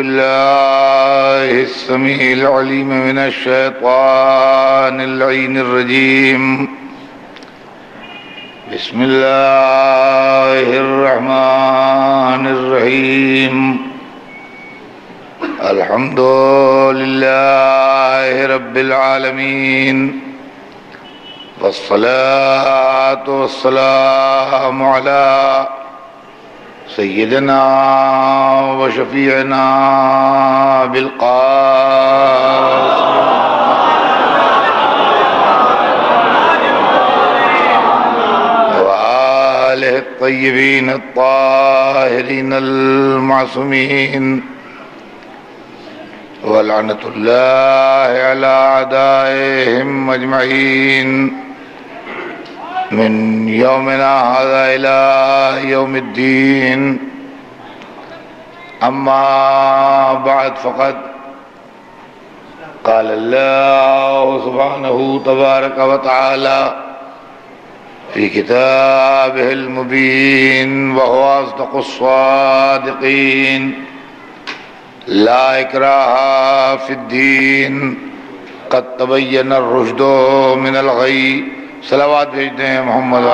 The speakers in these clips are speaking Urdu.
بالله السميع العليم من الشيطان اللعين الرجيم. بسم الله الرحمن الرحيم. الحمد لله رب العالمين، والصلاة والسلام على سيدنا وشفيعنا بالقاسم وآله الطيبين الطاهرين المعصومين، ولعنة الله على أعدائهم أجمعين من يومنا هذا إلى يوم الدين. أما بعد، فقد قال الله سبحانه تبارك وتعالى في كتابه المبين وهو أصدق الصادقين: لا إكراه في الدين قد تبين الرشد من الغي. صلوات بھیجتے ہیں محمد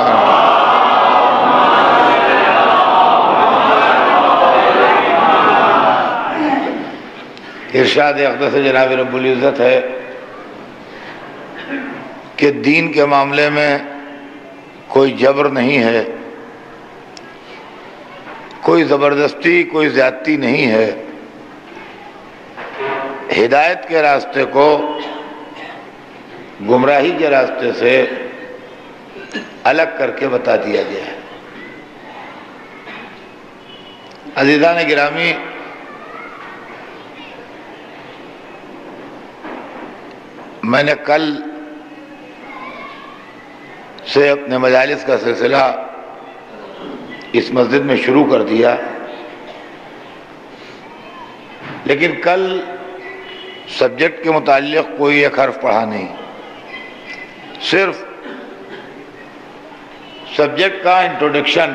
ارشاد اقدس جناب رب العزت ہے کہ دین کے معاملے میں کوئی جبر نہیں ہے، کوئی زبردستی، کوئی زیادتی نہیں ہے. ہدایت کے راستے کو گمراہی کے راستے سے الگ کر کے بتا دیا گیا ہے. عزیزان گرامی، میں نے کل سے اپنے مجالس کا سلسلہ اس مسجد میں شروع کر دیا، لیکن کل سبجیکٹ کے متعلق کوئی ایک حرف پڑھا نہیں، صرف سبجیکٹ کا انٹروڈکشن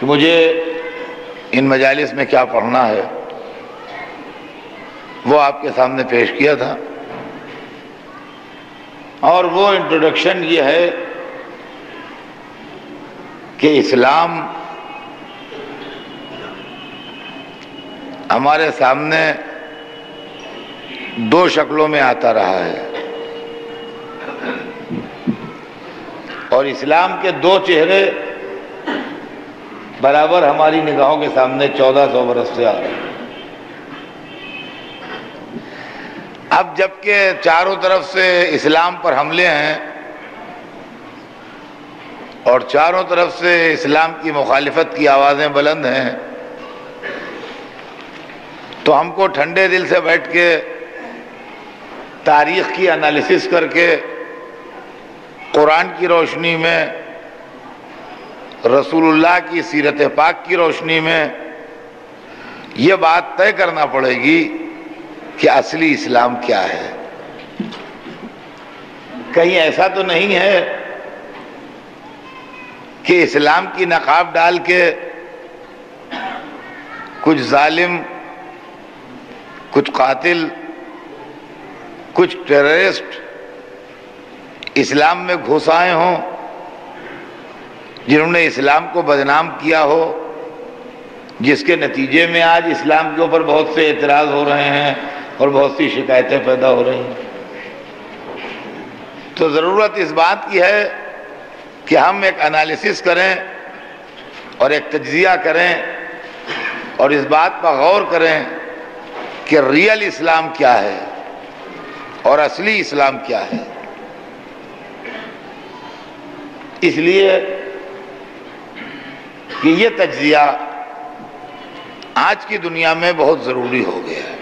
کہ مجھے ان مجالس میں کیا پڑھنا ہے وہ آپ کے سامنے پیش کیا تھا. اور وہ انٹروڈکشن یہ ہے کہ اسلام ہمارے سامنے دو شکلوں میں آتا رہا ہے، اور اسلام کے دو چہرے برابر ہماری نگاہوں کے سامنے 1400 برس سے آ رہے ہیں. اب جبکہ چاروں طرف سے اسلام پر حملے ہیں اور چاروں طرف سے اسلام کی مخالفت کی آوازیں بلند ہیں، تو ہم کو ٹھنڈے دل سے بیٹھ کے تاریخ کی انالیسس کر کے قرآن کی روشنی میں، رسول اللہ کی سیرت پاک کی روشنی میں یہ بات طے کرنا پڑے گی کہ اصلی اسلام کیا ہے. کہیں ایسا تو نہیں ہے کہ اسلام کی نقاب ڈال کے کچھ ظالم، کچھ قاتل، کچھ ٹیررسٹ اسلام میں گھس آئے ہوں، جنہوں نے اسلام کو بدنام کیا ہو، جس کے نتیجے میں آج اسلام کے اوپر بہت سے اعتراض ہو رہے ہیں اور بہت سی شکایتیں پیدا ہو رہی ہیں. تو ضرورت اس بات کی ہے کہ ہم ایک انالیسس کریں اور ایک تجزیہ کریں اور اس بات پر غور کریں کہ ریئل اسلام کیا ہے اور اصلی اسلام کیا ہے. اس لیے کہ یہ تجزیہ آج کی دنیا میں بہت ضروری ہو گیا ہے.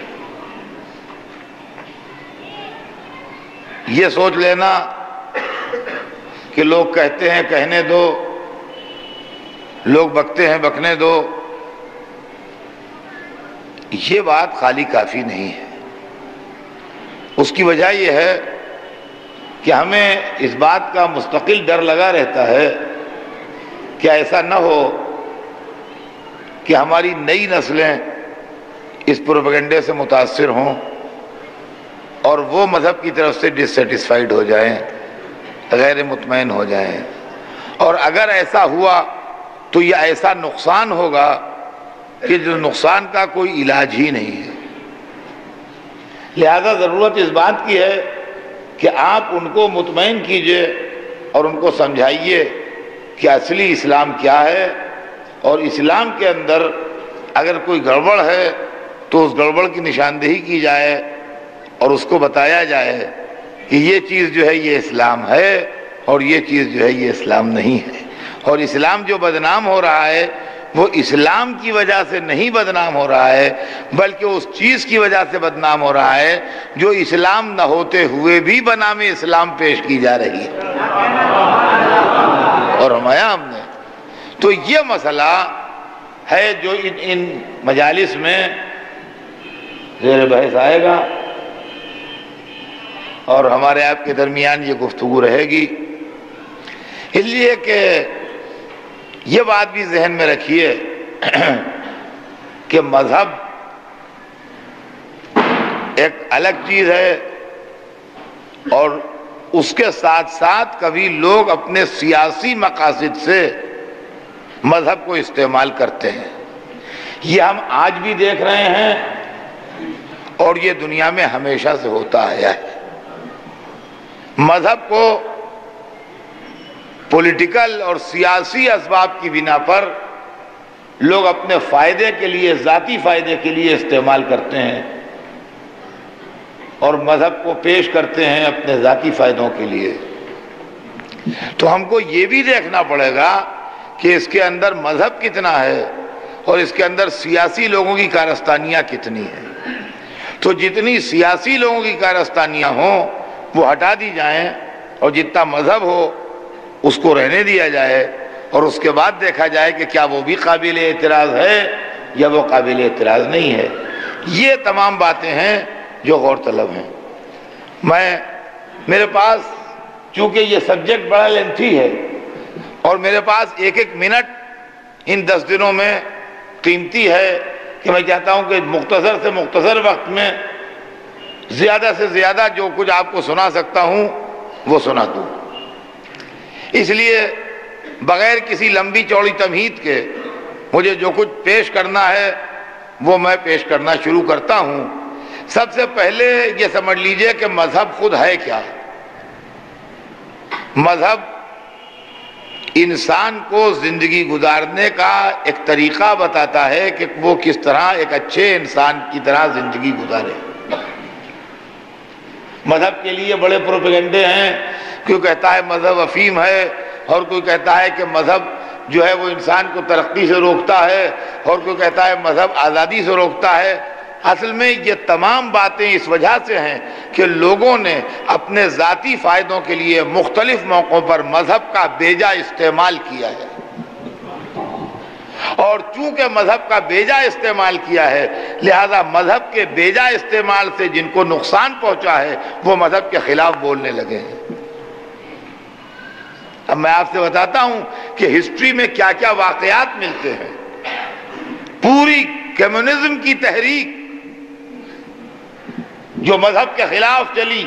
یہ سوچ لینا کہ لوگ کہتے ہیں کہنے دو، لوگ بکتے ہیں بکنے دو، یہ بات خالی کافی نہیں ہے. اس کی وجہ یہ ہے کہ ہمیں اس بات کا مستقل ڈر لگا رہتا ہے کہ ایسا نہ ہو کہ ہماری نئی نسلیں اس پروپیگنڈے سے متاثر ہوں اور وہ مذہب کی طرف سے ڈسسیٹسفائیڈ ہو جائیں، غیر مطمئن ہو جائیں، اور اگر ایسا ہوا تو یہ ایسا نقصان ہوگا کہ جو نقصان کا کوئی علاج ہی نہیں ہے۔ لہذا ضرورت اس بات کی ہے کہ آپ ان کو مطمئن کیجئے اور ان کو سمجھائیے کہ اصلی اسلام کیا ہے، اور اسلام کے اندر اگر کوئی گڑبڑ ہے تو اس گڑبڑ کی نشاندہی کی جائے اور اس کو بتایا جائے کہ یہ چیز جو ہے یہ اسلام ہے اور یہ چیز جو ہے یہ اسلام نہیں ہے۔ اور اسلام جو بدنام ہو رہا ہے وہ اسلام کی وجہ سے نہیں بدنام ہو رہا ہے، بلکہ اس چیز کی وجہ سے بدنام ہو رہا ہے جو اسلام نہ ہوتے ہوئے بھی بنام اسلام پیش کی جا رہی ہے اور ہم نے۔ تو یہ مسئلہ ہے جو ان مجالس میں زیر بحث آئے گا اور ہمارے آپ کے درمیان یہ گفتگو رہے گی، اس لیے کہ یہ بات بھی ذہن میں رکھیے کہ مذہب ایک الگ چیز ہے، اور اس کے ساتھ ساتھ کبھی لوگ اپنے سیاسی مقاصد سے مذہب کو استعمال کرتے ہیں۔ یہ ہم آج بھی دیکھ رہے ہیں اور یہ دنیا میں ہمیشہ سے ہوتا آیا ہے۔ مذہب کو پولیٹیکل اور سیاسی اسباب کی بنا پر لوگ اپنے فائدے کے لیے، ذاتی فائدے کے لیے استعمال کرتے ہیں، اور مذہب کو پیش کرتے ہیں اپنے ذاتی فائدوں کے لیے۔ تو ہم کو یہ بھی دیکھنا پڑے گا کہ اس کے اندر مذہب کتنا ہے اور اس کے اندر سیاسی لوگوں کی کارستانیاں کتنی ہیں۔ تو جتنی سیاسی لوگوں کی کارستانیاں ہوں وہ ہٹا دی جائیں، اور جتنا مذہب ہو اس کو رہنے دیا جائے، اور اس کے بعد دیکھا جائے کہ کیا وہ بھی قابل اعتراض ہے یا وہ قابل اعتراض نہیں ہے۔ یہ تمام باتیں ہیں جو غور طلب ہیں۔ میرے پاس چونکہ یہ سبجیکٹ بڑا لینتھی ہے اور میرے پاس ایک ایک منٹ ان 10 دنوں میں قیمتی ہے کہ میں چاہتا ہوں کہ مختصر سے مختصر وقت میں زیادہ سے زیادہ جو کچھ آپ کو سنا سکتا ہوں وہ سنا دوں۔ اس لیے بغیر کسی لمبی چوڑی تمہید کے مجھے جو کچھ پیش کرنا ہے وہ میں پیش کرنا شروع کرتا ہوں۔ سب سے پہلے یہ سمجھ لیجئے کہ مذہب خود ہے کیا۔ مذہب انسان کو زندگی گزارنے کا ایک طریقہ بتاتا ہے کہ وہ کس طرح ایک اچھے انسان کی طرح زندگی گزارے۔ مذہب کے لیے بڑے پروپیگنڈے ہیں، کوئی کہتا ہے مذہب افیم ہے، اور کوئی کہتا ہے کہ مذہب جو ہے وہ انسان کو ترقی سے روکتا ہے، اور کوئی کہتا ہے مذہب آزادی سے روکتا ہے۔ اصل میں یہ تمام باتیں اس وجہ سے ہیں کہ لوگوں نے اپنے ذاتی فائدوں کے لیے مختلف موقعوں پر مذہب کا بیجا استعمال کیا ہے، اور چونکہ مذہب کا بیجا استعمال کیا ہے لہذا مذہب کے بیجا استعمال سے جن کو نقصان پہنچا ہے وہ مذہب کے خلاف بولنے لگے ہیں۔ اب میں آپ سے بتاتا ہوں کہ ہسٹری میں کیا کیا واقعات ملتے ہیں۔ پوری کمیونزم کی تحریک جو مذہب کے خلاف چلی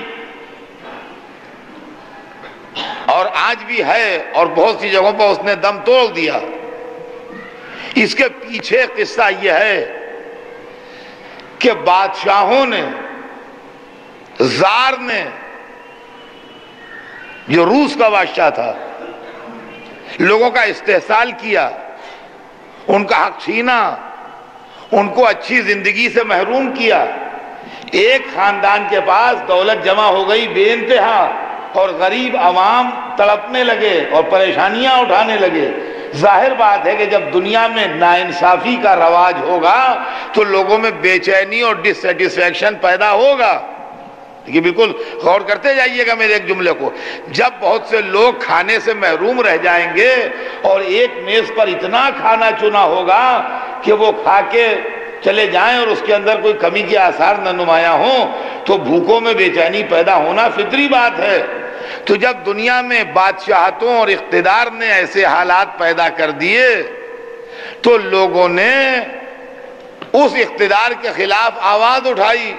اور آج بھی ہے اور بہت سی جگہوں پر اس نے دم توڑ دیا، اس کے پیچھے قصہ یہ ہے کہ بادشاہوں نے، زار نے، جو روس کا بادشاہ تھا، لوگوں کا استحصال کیا، ان کا حق چھینا، ان کو اچھی زندگی سے محروم کیا۔ ایک خاندان کے پاس دولت جمع ہو گئی بے انتہا، اور غریب عوام تڑپنے لگے اور پریشانیاں اٹھانے لگے۔ ظاہر بات ہے کہ جب دنیا میں ناانصافی کا رواج ہوگا تو لوگوں میں بے چینی اور ڈس سیٹسفیکشن پیدا ہوگا۔ یہ بالکل غور کرتے جائیے گا میرے ایک جملے کو۔ جب بہت سے لوگ کھانے سے محروم رہ جائیں گے اور ایک میز پر اتنا کھانا چنا ہوگا کہ وہ کھا کے چلے جائیں اور اس کے اندر کوئی کمی کے آثار نہ نمایاں ہوں، تو بھوکوں میں بے چینی پیدا ہونا فطری بات ہے۔ تو جب دنیا میں بادشاہتوں اور اقتدار نے ایسے حالات پیدا کر دیے تو لوگوں نے اس اقتدار کے خلاف آواز اٹھائی،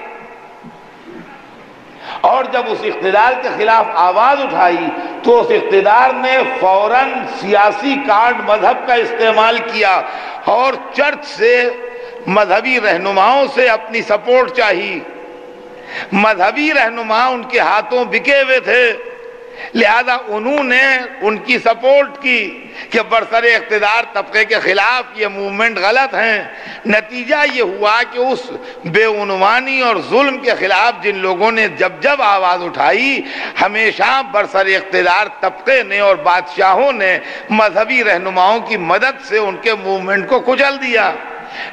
اور جب اس اقتدار کے خلاف آواز اٹھائی تو اس اقتدار نے فوراً سیاسی کارڈ مذہب کا استعمال کیا اور چرچ سے، مذہبی رہنماؤں سے اپنی سپورٹ چاہی۔ مذہبی رہنما ان کے ہاتھوں بکے ہوئے تھے، لہذا انہوں نے ان کی سپورٹ کی کہ برسر اقتدار طبقے کے خلاف یہ موومنٹ غلط ہیں۔ نتیجہ یہ ہوا کہ اس بے عنوانی اور ظلم کے خلاف جن لوگوں نے جب آواز اٹھائی، ہمیشہ برسر اقتدار طبقے نے اور بادشاہوں نے مذہبی رہنماؤں کی مدد سے ان کے موومنٹ کو کچل دیا۔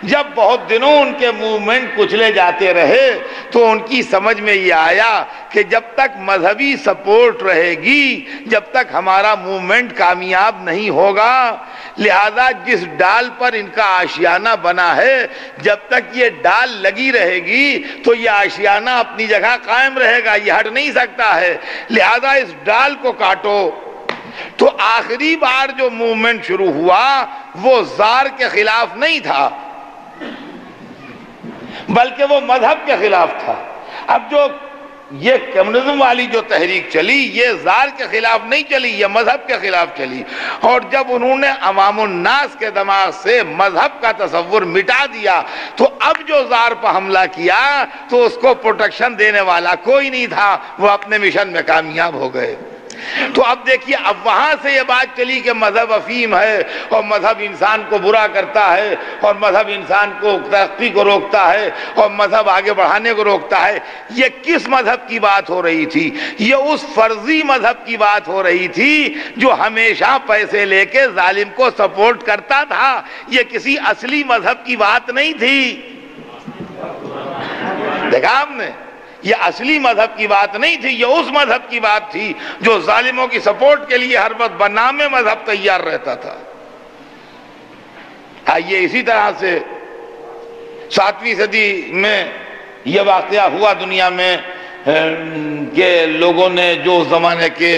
جب بہت دنوں ان کے موومنٹ کچلے جاتے رہے تو ان کی سمجھ میں یہ آیا کہ جب تک مذہبی سپورٹ رہے گی، جب تک ہمارا موومنٹ کامیاب نہیں ہوگا، لہذا جس ڈال پر ان کا آشیانہ بنا ہے، جب تک یہ ڈال لگی رہے گی تو یہ آشیانہ اپنی جگہ قائم رہے گا، یہ ہٹ نہیں سکتا ہے، لہذا اس ڈال کو کاٹو۔ تو آخری بار جو موومنٹ شروع ہوا وہ زار کے خلاف نہیں تھا، بلکہ وہ مذہب کے خلاف تھا۔ اب جو یہ کمیونزم والی جو تحریک چلی، یہ زار کے خلاف نہیں چلی، یہ مذہب کے خلاف چلی، اور جب انہوں نے عوام الناس کے دماغ سے مذہب کا تصور مٹا دیا تو اب جو زار پر حملہ کیا تو اس کو پروٹیکشن دینے والا کوئی نہیں تھا، وہ اپنے مشن میں کامیاب ہو گئے۔ تو اب دیکھیے، اب وہاں سے یہ بات چلی کہ مذہب افیم ہے اور مذہب انسان کو برا کرتا ہے اور مذہب انسان کو ترقی کو روکتا ہے اور مذہب آگے بڑھانے کو روکتا ہے۔ یہ کس مذہب کی بات ہو رہی تھی؟ یہ اس فرضی مذہب کی بات ہو رہی تھی جو ہمیشہ پیسے لے کے ظالم کو سپورٹ کرتا تھا، یہ کسی اصلی مذہب کی بات نہیں تھی۔ دیکھا آپ نے، یہ اصلی مذہب کی بات نہیں تھی، یہ اس مذہب کی بات تھی جو ظالموں کی سپورٹ کے لیے ہر وقت بنام مذہب تیار رہتا تھا۔ یہ اسی طرح سے 7ویں صدی میں یہ واقعہ ہوا دنیا میں کہ لوگوں نے جو زمانے کے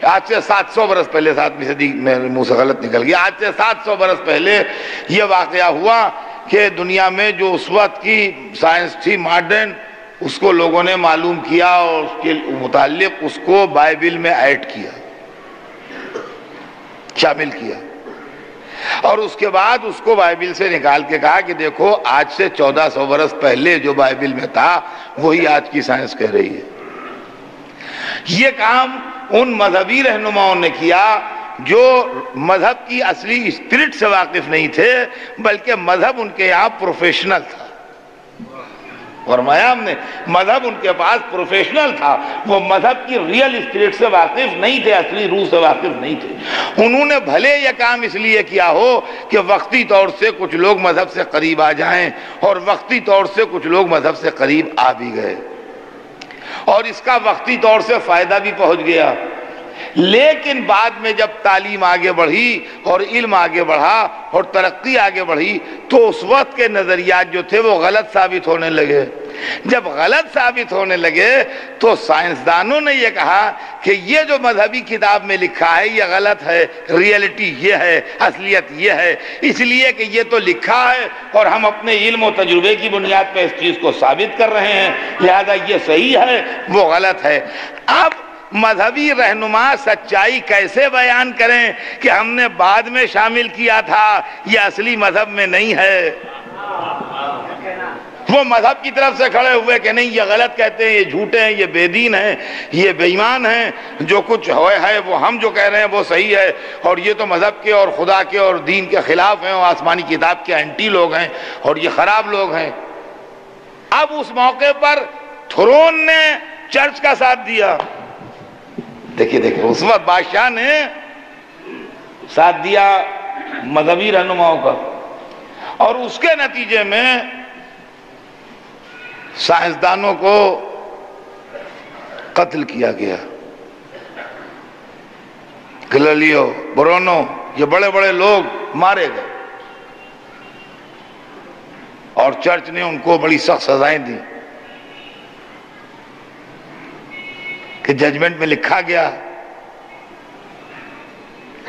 آج سے 700 برس پہلے، 7ویں صدی میں منہ سے غلط نکل گیا، آج سے 700 برس پہلے یہ واقعہ ہوا کہ دنیا میں جو اس وقت کی سائنس تھی ماڈرن، اس کو لوگوں نے معلوم کیا اور اس کے متعلق اس کو بائبل میں ایڈ کیا، شامل کیا، اور اس کے بعد اس کو بائبل سے نکال کے کہا کہ دیکھو آج سے 1400 برس پہلے جو بائبل میں تھا وہی آج کی سائنس کہہ رہی ہے۔ یہ کام ان مذہبی رہنماؤں نے کیا جو مذہب کی اصلی اسپرٹ سے واقف نہیں تھے، بلکہ مذہب ان کے یہاں پروفیشنل تھا۔ فرمایا ہم نے، مذہب ان کے پاس پروفیشنل تھا، وہ مذہب کی ریئل اسپرٹ سے واقف نہیں تھے، اصلی روح سے واقف نہیں تھے۔ انہوں نے بھلے یہ کام اس لیے کیا ہو کہ وقتی طور سے کچھ لوگ مذہب سے قریب آ جائیں، اور وقتی طور سے کچھ لوگ مذہب سے قریب آ بھی گئے، اور اس کا وقتی طور سے فائدہ بھی پہنچ گیا۔ لیکن بعد میں جب تعلیم آگے بڑھی اور علم آگے بڑھا اور ترقی آگے بڑھی تو اس وقت کے نظریات جو تھے وہ غلط ثابت ہونے لگے۔ جب غلط ثابت ہونے لگے تو سائنسدانوں نے یہ کہا کہ یہ جو مذہبی کتاب میں لکھا ہے یہ غلط ہے، ریئلٹی یہ ہے، اصلیت یہ ہے، اس لیے کہ یہ تو لکھا ہے اور ہم اپنے علم و تجربے کی بنیاد پہ اس چیز کو ثابت کر رہے ہیں، لہذا یہ صحیح ہے وہ غلط ہے۔ اب مذہبی رہنما سچائی کیسے بیان کریں کہ ہم نے بعد میں شامل کیا تھا، یہ اصلی مذہب میں نہیں ہے؟ وہ مذہب کی طرف سے کھڑے ہوئے کہ نہیں یہ غلط کہتے ہیں، یہ جھوٹے ہیں، یہ بے دین ہیں، یہ بے ایمان ہیں، جو کچھ ہے وہ ہم جو کہہ رہے ہیں وہ صحیح ہے، اور یہ تو مذہب کے اور خدا کے اور دین کے خلاف ہیں اور آسمانی کتاب کے اینٹی لوگ ہیں اور یہ خراب لوگ ہیں۔ اب اس موقع پر تھرون نے چرچ کا ساتھ دیا۔ دیکھیے اس وقت بادشاہ نے ساتھ دیا مذہبی رہنماؤں کا، اور اس کے نتیجے میں سائنسدانوں کو قتل کیا گیا۔ گلیلیو، برونو، یہ بڑے بڑے لوگ مارے گئے، اور چرچ نے ان کو بڑی سخت سزائیں دی کہ ججمنٹ میں لکھا گیا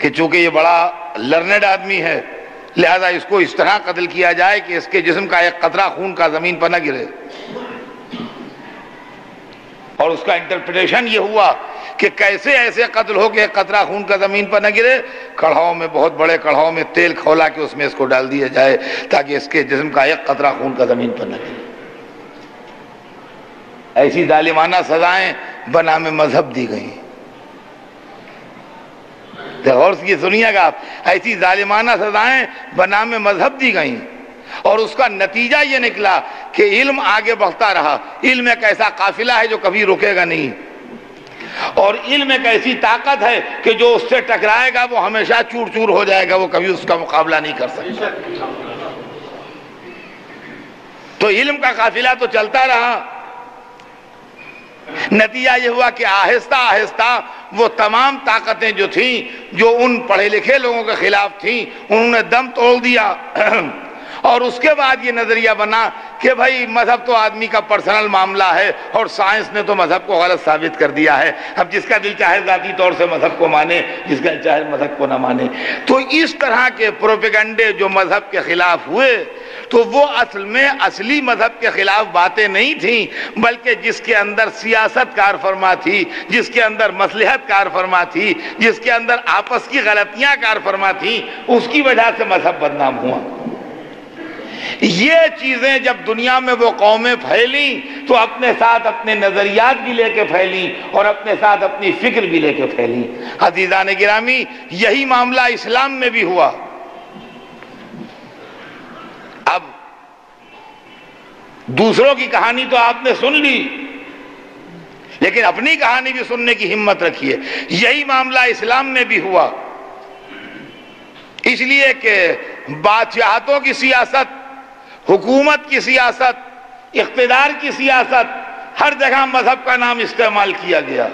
کہ چونکہ یہ بڑا لرنڈ آدمی ہے، لہذا اس کو اس طرح قتل کیا جائے کہ اس کے جسم کا ایک قطرہ خون کا زمین پر نہ گرے. اور اس کا انٹرپریٹیشن یہ ہوا کہ کیسے ایسے قتل ہو کہ ایک قطرہ خون کا زمین پر نہ گرے. کڑھاؤں میں، بہت بڑے کڑھاؤں میں تیل کھولا کہ اس میں اس کو ڈال دیا جائے تاکہ اس کے جسم کا ایک قطرہ خون کا زمین پر نہ گرے. ایسی ظالمانہ سزائیں بنام مذہب دی گئیں. غور سے سنیے گا آپ، ایسی ظالمانہ سزائیں بنام مذہب دی گئیں، اور اس کا نتیجہ یہ نکلا کہ علم آگے بڑھتا رہا. علم ایک ایسا قافلہ ہے جو کبھی رکے گا نہیں، اور علم ایک ایسی طاقت ہے کہ جو اس سے ٹکرائے گا وہ ہمیشہ چور چور ہو جائے گا، وہ کبھی اس کا مقابلہ نہیں کر سکتا. تو علم کا قافلہ تو چلتا رہا. نتیجہ یہ ہوا کہ آہستہ آہستہ وہ تمام طاقتیں جو تھیں، جو ان پڑھے لکھے لوگوں کے خلاف تھیں، انہوں نے دم توڑ دیا. اور اس کے بعد یہ نظریہ بنا کہ بھائی مذہب تو آدمی کا پرسنل معاملہ ہے، اور سائنس نے تو مذہب کو غلط ثابت کر دیا ہے. اب جس کا دل چاہے ذاتی طور سے مذہب کو مانے، جس کا دل چاہے مذہب کو نہ مانے. تو اس طرح کے پروپیگنڈے جو مذہب کے خلاف ہوئے، تو وہ اصل میں اصلی مذہب کے خلاف باتیں نہیں تھیں، بلکہ جس کے اندر سیاست کار فرما تھی، جس کے اندر مصلحت کار فرما تھی، جس کے اندر آپس کی غلطیاں کار فرما تھیں، اس کی وجہ سے مذہب بدنام ہوا. یہ چیزیں جب دنیا میں وہ قومیں پھیلیں تو اپنے ساتھ اپنے نظریات بھی لے کے پھیلیں اور اپنے ساتھ اپنی فکر بھی لے کے پھیلیں. عزیزان گرامی، یہی معاملہ اسلام میں بھی ہوا. اب دوسروں کی کہانی تو آپ نے سن لی، لیکن اپنی کہانی بھی سننے کی ہمت رکھیے. یہی معاملہ اسلام میں بھی ہوا، اس لیے کہ بادشاہتوں کی سیاست، حکومت کی سیاست، اقتدار کی سیاست، ہر جگہ مذہب کا نام استعمال کیا گیا.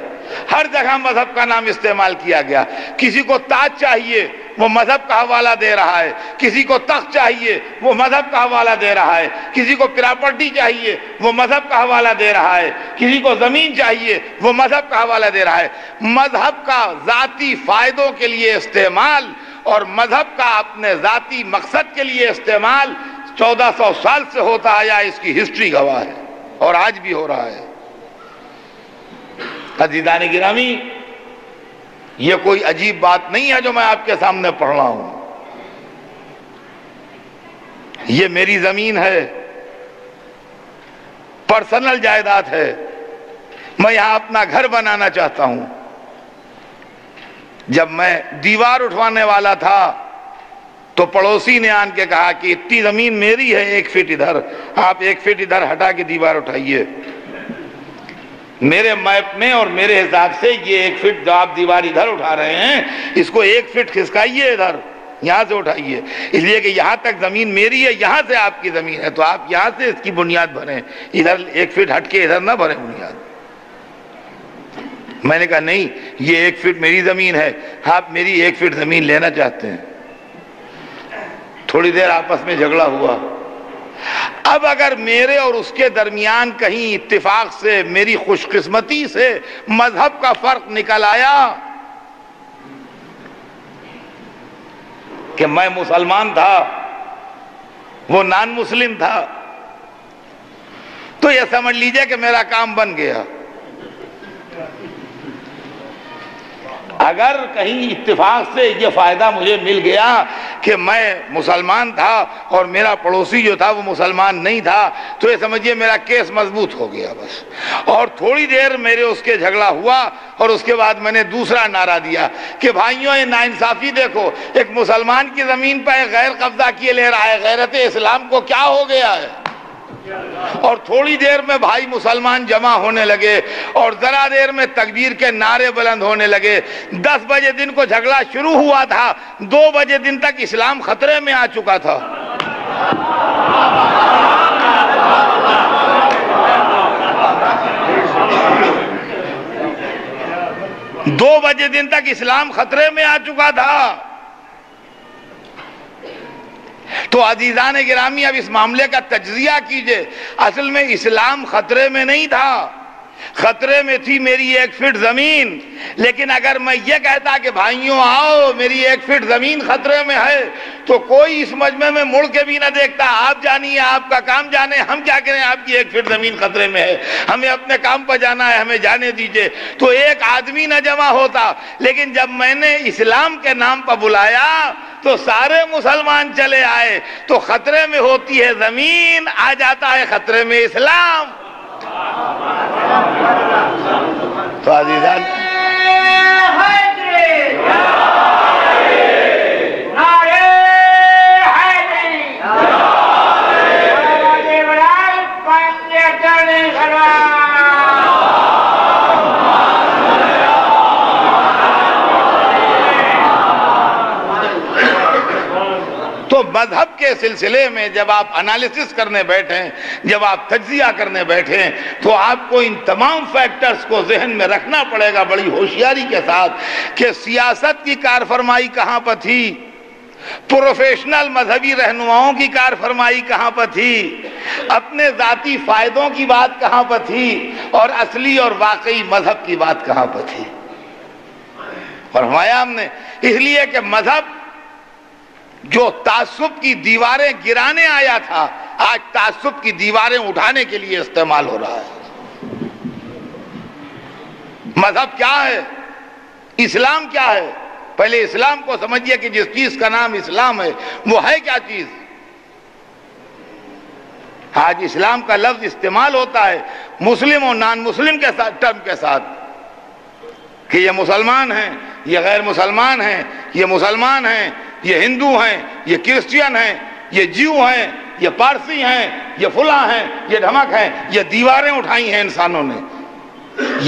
ہر جگہ مذہب کا نام استعمال کیا گیا. کسی کو تاج چاہیے وہ مذہب کا حوالہ دے رہا ہے، کسی کو تخت چاہیے وہ مذہب کا حوالہ دے رہا ہے، کسی کو پراپرٹی چاہیے وہ مذہب کا حوالہ دے رہا ہے، کسی کو زمین چاہیے وہ مذہب کا حوالہ دے رہا ہے. مذہب کا ذاتی فائدوں کے لیے استعمال اور مذہب کا اپنے ذاتی مقصد کے لیے استعمال 1400 سال سے ہوتا آیا، اس کی ہسٹری گواہ ہے، اور آج بھی ہو رہا ہے. عزیزان گرامی، یہ کوئی عجیب بات نہیں ہے جو میں آپ کے سامنے پڑھ رہا ہوں. یہ میری زمین ہے، پرسنل جائیداد ہے. میں یہاں اپنا گھر بنانا چاہتا ہوں. جب میں دیوار اٹھوانے والا تھا تو پڑوسی نے آن کے کہا کہ اتنی زمین میری ہے، 1 فٹ ادھر، آپ 1 فٹ ادھر ہٹا کے دیوار اٹھائیے. میرے میپ میں اور میرے حساب سے یہ 1 فٹ جو آپ دیوار ادھر اٹھا رہے ہیں، اس کو 1 فٹ کھسکائیے ادھر، یہاں سے اٹھائیے، اس لیے کہ یہاں تک زمین میری ہے، یہاں سے آپ کی زمین ہے، تو آپ یہاں سے اس کی بنیاد بھریں، ادھر 1 فٹ ہٹ کے ادھر نہ بھریں بنیاد. میں نے کہا نہیں، یہ 1 فٹ میری زمین ہے، آپ میری 1 فٹ زمین لینا چاہتے ہیں. تھوڑی دیر آپس میں جھگڑا ہوا. اب اگر میرے اور اس کے درمیان کہیں اتفاق سے، میری خوش قسمتی سے مذہب کا فرق نکل آیا کہ میں مسلمان تھا، وہ نان مسلم تھا، تو یہ سمجھ لیجئے کہ میرا کام بن گیا. اگر کہیں اتفاق سے یہ فائدہ مجھے مل گیا کہ میں مسلمان تھا اور میرا پڑوسی جو تھا وہ مسلمان نہیں تھا، تو یہ سمجھیے میرا کیس مضبوط ہو گیا بس. اور تھوڑی دیر میرے اس کے جھگڑا ہوا، اور اس کے بعد میں نے دوسرا نعرہ دیا کہ بھائیوں یہ ناانصافی دیکھو، ایک مسلمان کی زمین پر ایک غیر قبضہ کیے لے رہا ہے، غیرت اسلام کو کیا ہو گیا ہے. اور تھوڑی دیر میں بھائی مسلمان جمع ہونے لگے اور ذرا دیر میں تکبیر کے نعرے بلند ہونے لگے. 10 بجے دن کو جھگڑا شروع ہوا تھا، 2 بجے دن تک اسلام خطرے میں آ چکا تھا. 2 بجے دن تک اسلام خطرے میں آ چکا تھا. تو عزیزان گرامی، اب اس معاملے کا تجزیہ کیجئے. اصل میں اسلام خطرے میں نہیں تھا، خطرے میں تھی میری 1 فٹ زمین، لیکن اگر میں یہ کہتا کہ بھائیوں آؤ میری 1 فٹ زمین خطرے میں ہے، تو کوئی اس مجمع میں مڑ کے بھی نہ دیکھتا، آپ جانیے، آپ کا کام جانے، ہم کیا کریں، آپ کی 1 فٹ زمین خطرے میں ہے، ہمیں اپنے کام پر جانا ہے، ہمیں جانے دیجئے، تو ایک آدمی نہ جمع ہوتا۔ لیکن جب میں نے اسلام کے نام پر بلایا تو سارے مسلمان چلے آئے، تو خطرے میں ہوتی ہے زمین، آ جاتا ہے خطرے میں اسلام۔ تو عزیزان، تو مذہب کے سلسلے میں جب آپ انالیسس کرنے بیٹھیں، جب آپ تجزیہ کرنے بیٹھیں، تو آپ کو ان تمام فیکٹرز کو ذہن میں رکھنا پڑے گا بڑی ہوشیاری کے ساتھ، کہ سیاست کی کارفرمائی کہاں پر تھی، پروفیشنل مذہبی رہنماؤں کی کارفرمائی کہاں پر تھی، اپنے ذاتی فائدوں کی بات کہاں پر تھی، اور اصلی اور واقعی مذہب کی بات کہاں پر تھی۔ فرمایا ہم نے اس لیے کہ مذہب جو تعصب کی دیواریں گرانے آیا تھا، آج تعصب کی دیواریں اٹھانے کے لیے استعمال ہو رہا ہے۔ مذہب کیا ہے، اسلام کیا ہے، پہلے اسلام کو سمجھیے کہ جس چیز کا نام اسلام ہے وہ ہے کیا چیز۔ آج اسلام کا لفظ استعمال ہوتا ہے مسلم اور نان مسلم کے ساتھ، ٹرم کے ساتھ، کہ یہ مسلمان ہیں، یہ غیر مسلمان ہیں، یہ مسلمان ہیں، یہ ہندو ہیں، یہ کرسچین ہیں، یہ جیو ہیں، یہ پارسی ہیں، یہ فلاں ہیں، یہ ڈھمک ہیں۔ یہ دیواریں اٹھائی ہیں انسانوں نے،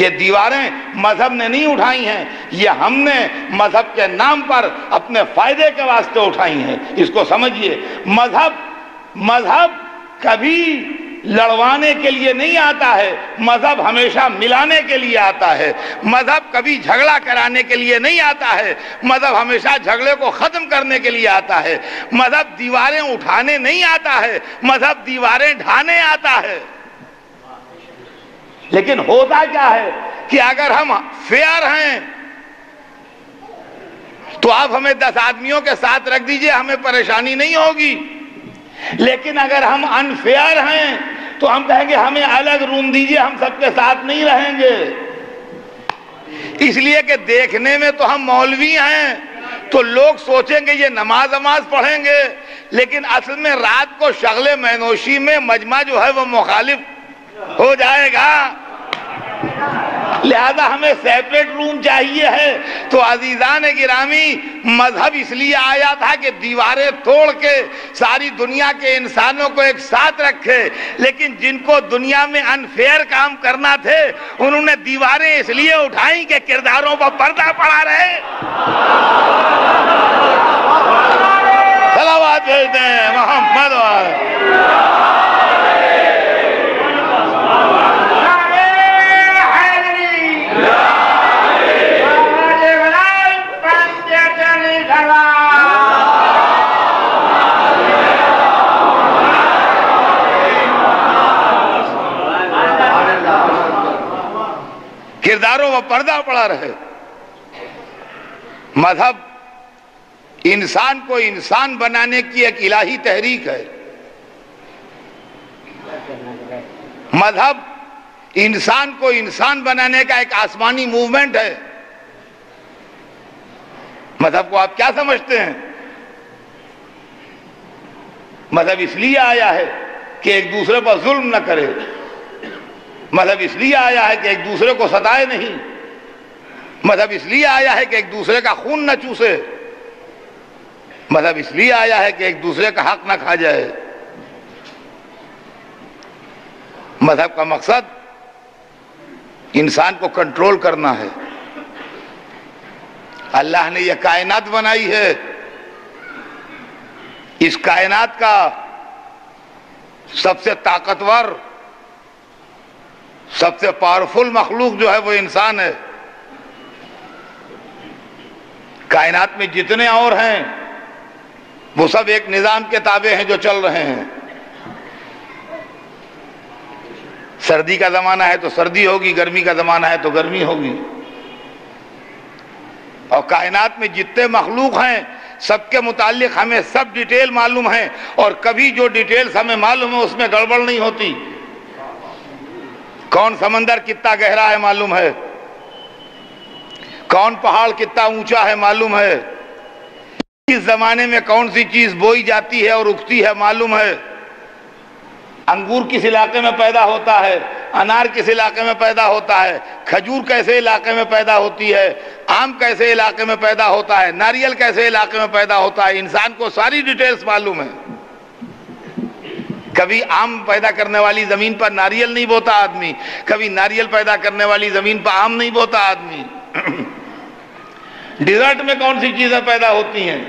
یہ دیواریں مذہب نے نہیں اٹھائی ہیں، یہ ہم نے مذہب کے نام پر اپنے فائدے کے واسطے اٹھائی ہیں۔ اس کو سمجھیے، مذہب کبھی لڑوانے کے لیے نہیں آتا ہے، مذہب ہمیشہ ملانے کے لیے آتا ہے۔ مذہب کبھی جھگڑا کرانے کے لیے نہیں آتا ہے، مذہب ہمیشہ جھگڑے کو ختم کرنے کے لیے آتا ہے۔ مذہب دیواریں اٹھانے نہیں آتا ہے، مذہب دیواریں ڈھانے آتا ہے۔ لیکن ہوتا کیا ہے کہ اگر ہم فیئر ہیں تو آپ ہمیں 10 آدمیوں کے ساتھ رکھ دیجئے، ہمیں پریشانی نہیں ہوگی۔ لیکن اگر ہم انفیئر ہیں تو ہم کہیں گے ہمیں الگ روم دیجئے، ہم سب کے ساتھ نہیں رہیں گے۔ اس لیے کہ دیکھنے میں تو ہم مولوی ہیں، تو لوگ سوچیں گے یہ نماز پڑھیں گے، لیکن اصل میں رات کو شغل مینوشی میں مجمع جو ہے وہ مخالف ہو جائے گا۔ لہذا ہمیں سیپریٹ روم چاہیے ہے۔ تو عزیزان گرامی، مذہب اس لیے آیا تھا کہ دیواریں توڑ کے ساری دنیا کے انسانوں کو ایک ساتھ رکھے، لیکن جن کو دنیا میں انفیئر کام کرنا تھے انہوں نے دیواریں اس لیے اٹھائیں کہ کرداروں پر پردہ پڑا رہے۔ صلوات بھیجتے ہیں محمد کرداروں پر پردہ پڑا رہے۔ مذہب انسان کو انسان بنانے کی ایک الہی تحریک ہے۔ مذہب انسان کو انسان بنانے کا ایک آسمانی موومنٹ ہے۔ مذہب کو آپ کیا سمجھتے ہیں؟ مذہب اس لیے آیا ہے کہ ایک دوسرے پر ظلم نہ کرے، مذہب اس لیے آیا ہے کہ ایک دوسرے کو ستائے نہیں، مذہب اس لیے آیا ہے کہ ایک دوسرے کا خون نہ چوسے، مذہب اس لیے آیا ہے کہ ایک دوسرے کا حق نہ کھا جائے۔ مذہب کا مقصد انسان کو کنٹرول کرنا ہے۔ اللہ نے یہ کائنات بنائی ہے، اس کائنات کا سب سے طاقتور، سب سے پاورفل مخلوق جو ہے وہ انسان ہے۔ کائنات میں جتنے اور ہیں وہ سب ایک نظام کے تابع ہیں جو چل رہے ہیں۔ سردی کا زمانہ ہے تو سردی ہوگی، گرمی کا زمانہ ہے تو گرمی ہوگی. اور کائنات میں جتنے مخلوق ہیں سب کے متعلق ہمیں سب ڈیٹیل معلوم ہے، اور کبھی جو ڈیٹیلز ہمیں معلوم ہے اس میں گڑبڑ نہیں ہوتی. کون سمندر کتنا گہرا ہے معلوم ہے، کون پہاڑ کتنا اونچا ہے معلوم ہے، اس زمانے میں کون سی چیز بوئی جاتی ہے اور اگتی ہے معلوم ہے. انگور کس علاقے میں پیدا ہوتا ہے، انار کس علاقے میں پیدا ہوتا ہے، کھجور کیسے علاقے میں پیدا ہوتی ہے، آم کیسے علاقے میں پیدا ہوتا ہے، ناریل کیسے علاقے میں پیدا ہوتا ہے. انسان کو ساری ڈیٹیلز معلوم ہے. کبھی آم پیدا کرنے والی زمین پر ناریل نہیں بوتا آدمی، کبھی ناریل پیدا کرنے والی زمین پر آم نہیں بوتا آدمی. ڈیزرٹ میں کون سی چیزیں پیدا ہوتی ہیں،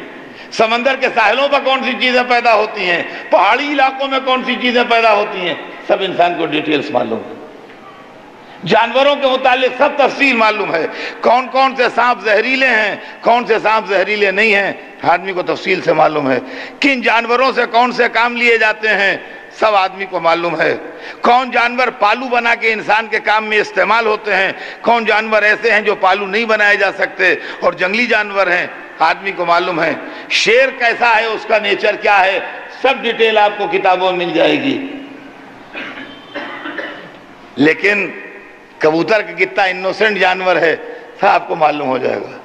سمندر کے ساحلوں پر کون سی چیزیں پیدا ہوتی ہیں، پہاڑی علاقوں میں کون سی چیزیں پیدا ہوتی ہیں، سب انسان کو ڈیٹیلز معلوم ہے. جانوروں کے متعلق سب تفصیل معلوم ہے، کون کون سے سانپ زہریلے ہیں، کون سے سانپ زہریلے نہیں ہیں، آدمی کو تفصیل سے معلوم ہے. کن جانوروں سے کون سے کام لیے جاتے ہیں سب آدمی کو معلوم ہے. کون جانور پالو بنا کے انسان کے کام میں استعمال ہوتے ہیں، کون جانور ایسے ہیں جو پالو نہیں بنائے جا سکتے اور جنگلی جانور ہیں، آدمی کو معلوم ہے. شیر کیسا ہے، اس کا نیچر کیا ہے، سب ڈیٹیل آپ کو کتابوں میں مل جائے گی. لیکن کبوتر کا کتنا انوسنٹ جانور ہے سب آپ کو معلوم ہو جائے گا.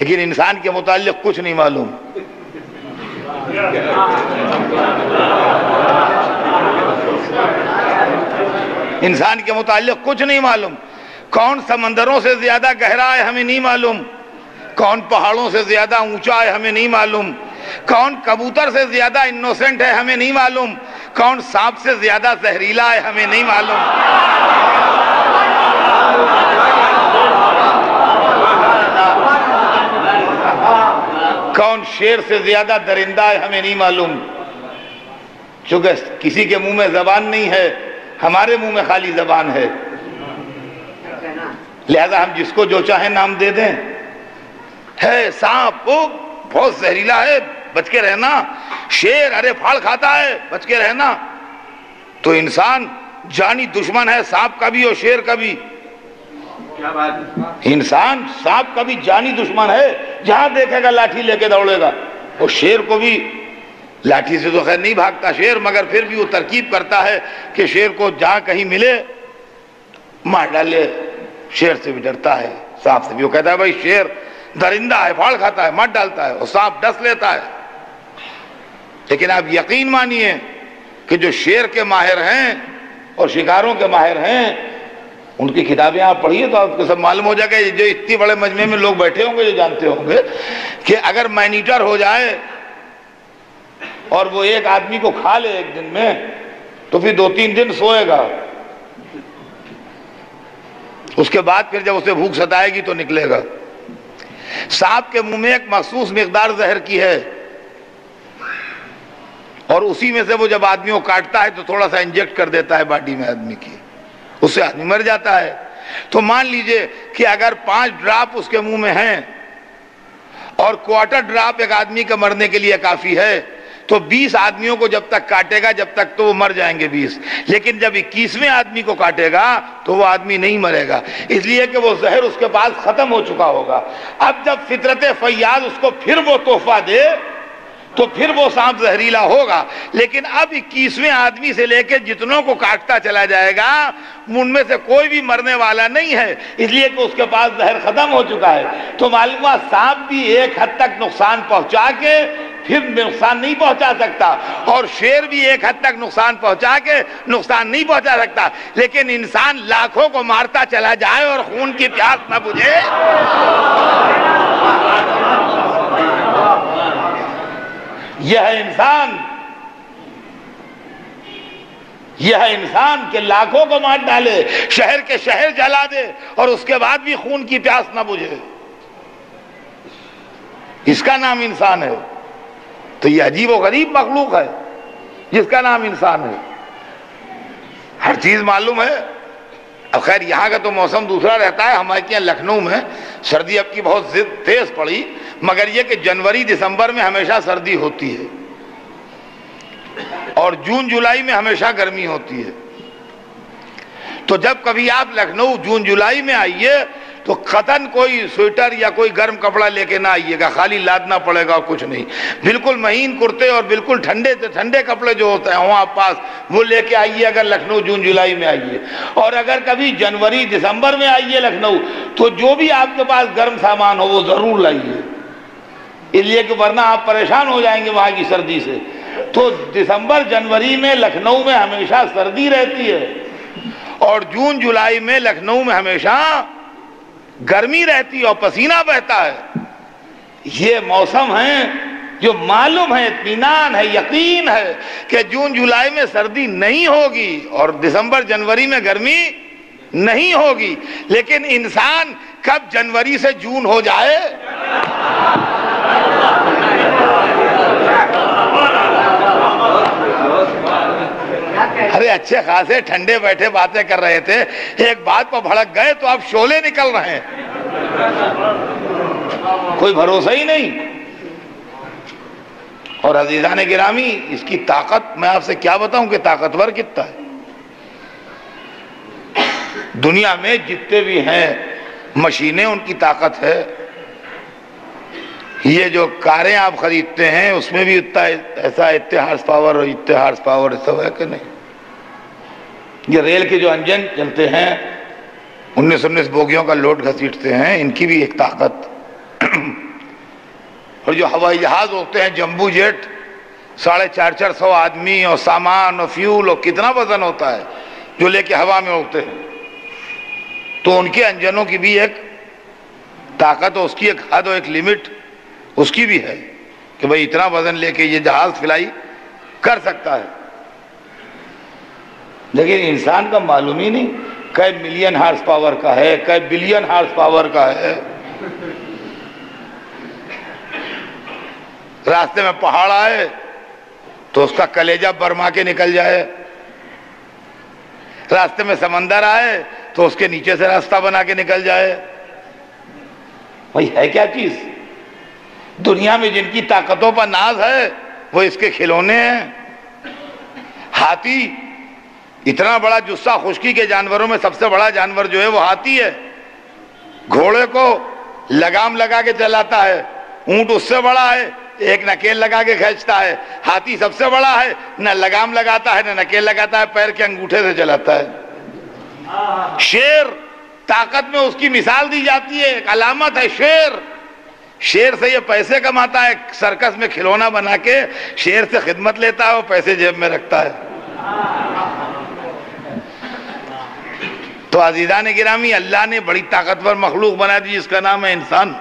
لیکن انسان کے متعلق کچھ نہیں معلوم. انسان کے متعلق کچھ نہیں معلوم. کون سمندروں سے زیادہ گہرا ہے ہمیں نہیں معلوم، کون پہاڑوں سے زیادہ اونچا ہے ہمیں نہیں معلوم، کون کبوتر سے زیادہ انوسنٹ ہے ہمیں نہیں معلوم، کون سانپ سے زیادہ زہریلا ہے ہمیں نہیں معلوم، کون شیر سے زیادہ درندہ ہے ہمیں نہیں معلوم. چونکہ کسی کے منہ میں زبان نہیں ہے، ہمارے منہ میں خالی زبان ہے، لہذا ہم جس کو جو چاہیں نام دے دیں. ہے سانپ وہ بہت زہریلا ہے بچ کے رہنا، شیر ارے پھاڑ کھاتا ہے بچ کے رہنا. تو انسان جانی دشمن ہے سانپ کا بھی اور شیر کا بھی. انسان سانپ کا بھی جانی دشمن ہے، جہاں دیکھے گا لاٹھی لے کے دوڑے گا. اور شیر کو بھی لاٹھی سے تو خیر نہیں بھاگتا شیر، مگر پھر بھی وہ ترکیب کرتا ہے کہ شیر کو جہاں کہیں ملے مار ڈالے. شیر سے بھی ڈرتا ہے، سانپ سے بھی. وہ کہتا ہے بھائی شیر درندہ ہے، پھاڑ کھاتا ہے، مار ڈالتا ہے، اور سانپ ڈس لیتا ہے. لیکن آپ یقین مانیے کہ جو شیر کے ماہر ہیں اور شکاروں کے ماہر ہیں، ان کی کتابیں آپ پڑھیے تو آپ کو سب معلوم ہو جائے گا. جو اتنی بڑے مجمع میں لوگ بیٹھے ہوں گے جو جانتے ہوں گے کہ اگر مینیٹر ہو جائے اور وہ ایک آدمی کو کھا لے ایک دن میں تو پھر 2-3 دن سوئے گا. اس کے بعد پھر جب اسے بھوک ستائے گی تو نکلے گا. سانپ کے منہ میں ایک مخصوص مقدار زہر کی ہے، اور اسی میں سے وہ جب آدمی کو کاٹتا ہے تو تھوڑا سا انجیکٹ کر دیتا ہے باڈی میں آدمی کی، اس سے آدمی مر جاتا ہے. تو مان لیجئے کہ اگر 5 ڈراپ اس کے منہ میں ہیں اور 1/4 ڈراپ ایک آدمی کے مرنے کے لیے کافی ہے، تو 20 آدمیوں کو جب تک کاٹے گا جب تک تو وہ مر جائیں گے 20. لیکن جب 21ویں آدمی کو کاٹے گا تو وہ آدمی نہیں مرے گا، اس لیے کہ وہ زہر اس کے پاس ختم ہو چکا ہوگا. اب جب فطرت فیاض اس کو پھر وہ تحفہ دے تو پھر وہ سانپ زہریلا ہوگا. لیکن اب 21ویں آدمی سے لے کے جتنوں کو کاٹتا چلا جائے گا ان میں سے کوئی بھی مرنے والا نہیں ہے، اس لیے کہ اس کے پاس زہر ختم ہو چکا ہے. تو معلوم ہوا سانپ بھی ایک حد تک نقصان پہنچا کے پھر نقصان نہیں پہنچا سکتا، اور شیر بھی ایک حد تک نقصان پہنچا کے نقصان نہیں پہنچا سکتا. لیکن انسان لاکھوں کو مارتا چلا جائے اور خون کی پیاس نہ بجھے، یہ ہے انسان. یہ ہے انسان کہ لاکھوں کو مار ڈالے، شہر کے شہر جلا دے اور اس کے بعد بھی خون کی پیاس نہ بجھے. اس کا نام انسان ہے. تو یہ عجیب و غریب مخلوق ہے جس کا نام انسان ہے. ہر چیز معلوم ہے. اب خیر یہاں کا تو موسم دوسرا رہتا ہے. ہمارے یہاں لکھنؤ میں سردی اب کی بہت تیز پڑی، مگر یہ کہ جنوری دسمبر میں ہمیشہ سردی ہوتی ہے اور جون جولائی میں ہمیشہ گرمی ہوتی ہے. تو جب کبھی آپ لکھنؤ جون جولائی میں آئیے تو قطعاً کوئی سویٹر یا کوئی گرم کپڑا لے کے نہ آئیے گا، خالی لادنا پڑے گا اور کچھ نہیں. بالکل مہین کرتے اور بالکل ٹھنڈے کپڑے جو ہوتے ہیں وہاں پاس وہ لے کے آئیے اگر لکھنؤ جون جولائی میں آئیے. اور اگر کبھی جنوری دسمبر میں آئیے لکھنؤ تو جو بھی آپ کے پاس گرم سامان ہو وہ ضرور لائیے، اس لیے کہ ورنہ آپ پریشان ہو جائیں گے وہاں کی سردی سے. تو دسمبر جنوری میں لکھنؤ میں ہمیشہ سردی رہتی ہے، اور جون جولائی میں لکھنؤ میں ہمیشہ گرمی رہتی ہے اور پسینہ بہتا ہے. یہ موسم ہیں جو معلوم ہے، اطمینان ہے، یقین ہے کہ جون جولائی میں سردی نہیں ہوگی اور دسمبر جنوری میں گرمی نہیں ہوگی. لیکن انسان کب جنوری سے جون ہو جائے، ارے اچھے خاصے ٹھنڈے بیٹھے باتیں کر رہے تھے، ایک بات پر بھڑک گئے تو اب شعلے نکل رہے ہیں، کوئی بھروسہ ہی نہیں. اور عزیزان گرامی اس کی طاقت میں آپ سے کیا بتاؤں کہ طاقتور کتنا ہے. دنیا میں جتنے بھی ہیں مشینیں ان کی طاقت ہے. یہ جو کاریں آپ خریدتے ہیں اس میں بھی اتنا ایسا اتنے ہارس پاور اور اتنے ہارس پاور سب ہے کہ نہیں. یہ ریل کے جو انجن چلتے ہیں 19 بوگیوں کا لوڈ گھسیٹتے ہیں، ان کی بھی ایک طاقت. اور جو ہوائی جہاز ہوتے ہیں جمبو جیٹ 450 آدمی اور سامان اور فیول اور کتنا وزن ہوتا ہے جو لے کے ہوا میں اڑتے ہیں، تو ان کے انجنوں کی بھی ایک طاقت اور اس کی ایک حد اور ایک لمٹ اس کی بھی ہے کہ بھئی اتنا وزن لے کے یہ جہاز فلائی کر سکتا ہے. لیکن انسان کا معلوم ہی نہیں کئی ملین ہارس پاور کا ہے، کئی بلین ہارس پاور کا ہے. راستے میں پہاڑ آئے تو اس کا کلیجہ برما کے نکل جائے، راستے میں سمندر آئے تو اس کے نیچے سے راستہ بنا کے نکل جائے. بھائی ہے کیا چیز دنیا میں جن کی طاقتوں پر ناز ہے وہ اس کے کھلونے ہیں. ہاتھی اتنا بڑا جسہ، خشکی کے جانوروں میں سب سے بڑا جانور جو ہے وہ ہاتھی ہے. گھوڑے کو لگام لگا کے چلاتا ہے، اونٹ اس سے بڑا ہے، ایک نکیل لگا کے کھینچتا ہے. ہاتھی سب سے بڑا ہے، نہ لگام لگاتا ہے نہ نکیل لگاتا ہے، پیر کے انگوٹھے سے چلاتا ہے. شیر طاقت میں اس کی مثال دی جاتی ہے، ایک علامت ہے شیر. شیر سے یہ پیسے کماتا ہے، سرکس میں کھلونا بنا کے شیر سے خدمت لیتا ہے اور پیسے جیب میں رکھتا ہے. تو عزیزان گرامی اللہ نے بڑی طاقتور مخلوق بنا دی جس کا نام ہے انسان.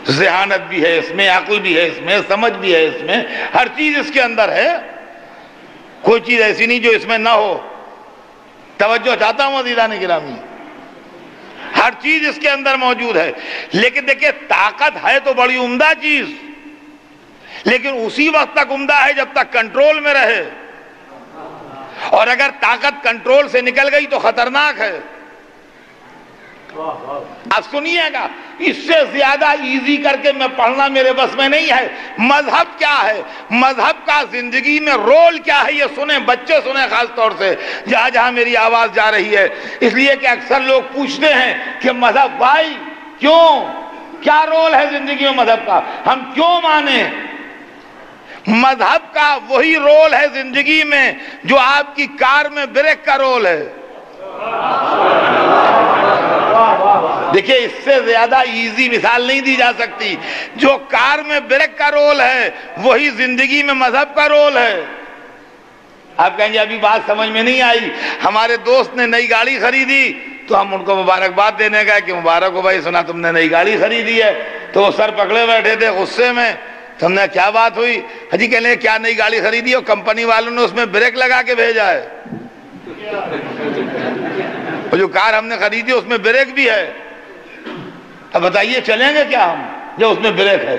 ذہانت بھی ہے اس میں، عقل بھی ہے اس میں، سمجھ بھی ہے اس میں، ہر چیز اس کے اندر ہے. کوئی چیز ایسی نہیں جو اس میں نہ ہو. توجہ چاہتا ہوں عزیزان گرامی، ہر چیز اس کے اندر موجود ہے. لیکن دیکھیں طاقت ہے تو بڑی عمدہ چیز، لیکن اسی وقت تک عمدہ ہے جب تک کنٹرول میں رہے، اور اگر طاقت کنٹرول سے نکل گئی تو خطرناک ہے. اب سنیے گا، اس سے زیادہ ایزی کر کے میں پڑھنا میرے بس میں نہیں ہے. مذہب کیا ہے، مذہب کا زندگی میں رول کیا ہے، یہ سنیں بچے سنیں خاص طور سے جہاں جہاں میری آواز جا رہی ہے. اس لیے کہ اکثر لوگ پوچھتے ہیں کہ مذہب بھائی کیوں، کیا رول ہے زندگی میں مذہب کا، ہم کیوں مانیں. مذہب کا وہی رول ہے زندگی میں جو آپ کی کار میں بریک کا رول ہے. دیکھیے اس سے زیادہ ایزی مثال نہیں دی جا سکتی. جو کار میں بریک کا رول ہے وہی زندگی میں مذہب کا رول ہے. آپ کہیں گے ابھی بات سمجھ میں نہیں آئی. ہمارے دوست نے نئی گاڑی خریدی تو ہم ان کو مبارکباد دینے گئے کہ مبارک ہو بھائی، سنا تم نے نئی گاڑی خریدی ہے. تو وہ سر پکڑے بیٹھے تھے غصے میں. تو ہم نے کیا بات ہوئی؟ حجی کہنے لگے کیا نئی گاڑی خریدی ہے، کمپنی والوں نے اس میں بریک لگا کے بھیجا ہے. اور جو کار ہم نے خریدی اس میں بریک بھی ہے. اب بتائیے چلیں گے کیا ہم جب اس میں بریک ہے؟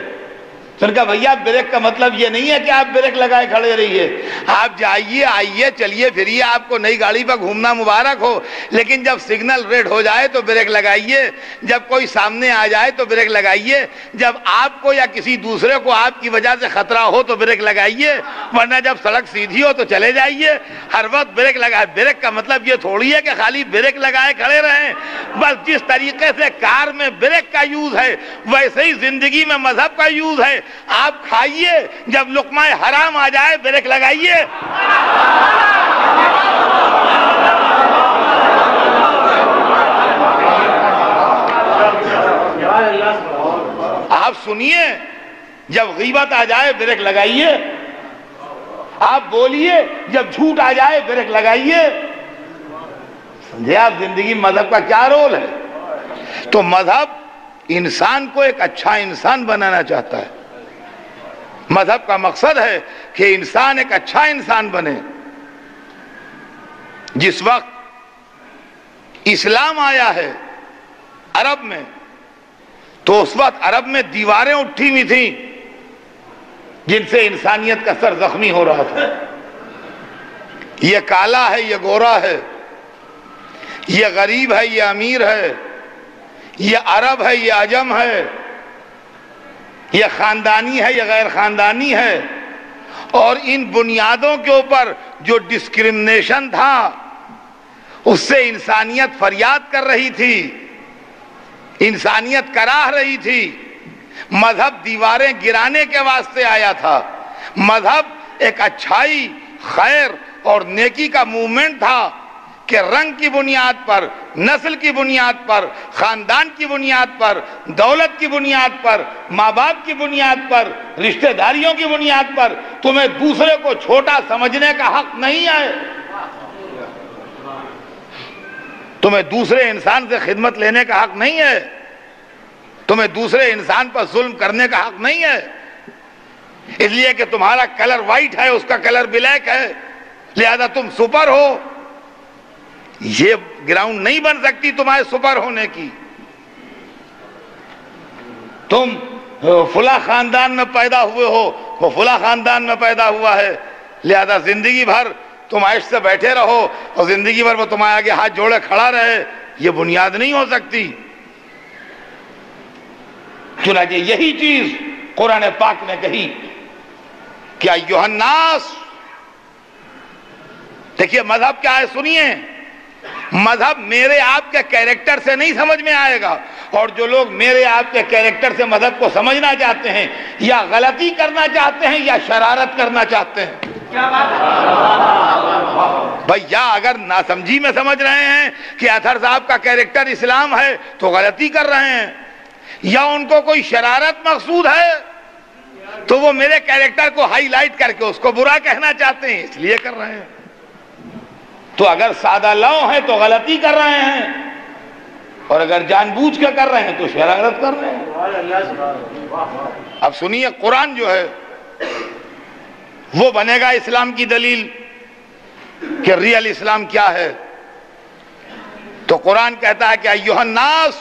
تو نے کہا بھیا بریک کا مطلب یہ نہیں ہے کہ آپ بریک لگائے کھڑے رہیے، آپ جائیے آئیے چلیے پھریے، آپ کو نئی گاڑی پر گھومنا مبارک ہو، لیکن جب سگنل ریڈ ہو جائے تو بریک لگائیے، جب کوئی سامنے آ جائے تو بریک لگائیے، جب آپ کو یا کسی دوسرے کو آپ کی وجہ سے خطرہ ہو تو بریک لگائیے، ورنہ جب سڑک سیدھی ہو تو چلے جائیے، ہر وقت بریک لگائے۔ بریک کا مطلب یہ تھوڑی ہے کہ خالی بریک لگائے کھڑے رہیں، بس جس طریقے سے کار میں بریک کا یوز ہے ویسے ہی زندگی میں مذہب کا یوز ہے۔ آپ کھائیے، جب لقمہ حرام آ جائے بریک لگائیے۔ آپ سنیے، جب غیبت آ جائے بریک لگائیے، آپ بولیے، جب جھوٹ آ جائے بریک لگائیے۔ سمجھے آپ زندگی مذہب کا کیا رول ہے؟ تو مذہب انسان کو ایک اچھا انسان بنانا چاہتا ہے۔ مذہب کا مقصد ہے کہ انسان ایک اچھا انسان بنے۔ جس وقت اسلام آیا ہے عرب میں، تو اس وقت عرب میں دیواریں اٹھی ہوئی تھیں جن سے انسانیت کا سر زخمی ہو رہا تھا۔ یہ کالا ہے، یہ گورا ہے، یہ غریب ہے، یہ امیر ہے، یہ عرب ہے، یہ عجم ہے، یہ خاندانی ہے، یہ غیر خاندانی ہے، اور ان بنیادوں کے اوپر جو ڈسکرمنیشن تھا اس سے انسانیت فریاد کر رہی تھی، انسانیت کراہ رہی تھی۔ مذہب دیواریں گرانے کے واسطے آیا تھا۔ مذہب ایک اچھائی، خیر اور نیکی کا موومنٹ تھا کہ رنگ کی بنیاد پر، نسل کی بنیاد پر، خاندان کی بنیاد پر، دولت کی بنیاد پر، ماں باپ کی بنیاد پر، رشتہ داریوں کی بنیاد پر تمہیں دوسرے کو چھوٹا سمجھنے کا حق نہیں ہے، تمہیں دوسرے انسان سے خدمت لینے کا حق نہیں ہے، تمہیں دوسرے انسان پر ظلم کرنے کا حق نہیں ہے، اس لیے کہ تمہارا کلر وائٹ ہے، اس کا کلر بلیک ہے، لہذا تم سپر ہو۔ یہ گراؤنڈ نہیں بن سکتی تمہارے سپر ہونے کی۔ تم فلاں خاندان میں پیدا ہوئے ہو، وہ فلاں خاندان میں پیدا ہوا ہے، لہذا زندگی بھر تم عیش سے بیٹھے رہو اور زندگی بھر وہ تمہارے آگے ہاتھ جوڑے کھڑا رہے، یہ بنیاد نہیں ہو سکتی۔ چنانچہ یہی چیز قرآن پاک نے کہی کہ ایھا الناس، دیکھیے مذہب کیا ہے سنیے، مذہب میرے آپ کے کیریکٹر سے نہیں سمجھ میں آئے گا، اور جو لوگ میرے آپ کے کیریکٹر سے مذہب کو سمجھنا چاہتے ہیں یا غلطی کرنا چاہتے ہیں یا شرارت کرنا چاہتے ہیں، بھائی یا اگر ناسمجھی میں سمجھ رہے ہیں کہ اطہر صاحب کا کیریکٹر اسلام ہے تو غلطی کر رہے ہیں، یا ان کو کوئی شرارت مقصود ہے تو وہ میرے کیریکٹر کو ہائی لائٹ کر کے اس کو برا کہنا چاہتے ہیں، اس لیے کر رہے ہیں۔ تو اگر سادہ لو ہیں تو غلطی کر رہے ہیں، اور اگر جان بوجھ کے کر رہے ہیں تو شرارت کر رہے ہیں۔ اب سنیے، قرآن جو ہے وہ بنے گا اسلام کی دلیل کہ ریئل اسلام کیا ہے۔ تو قرآن کہتا ہے کہ ایھا الناس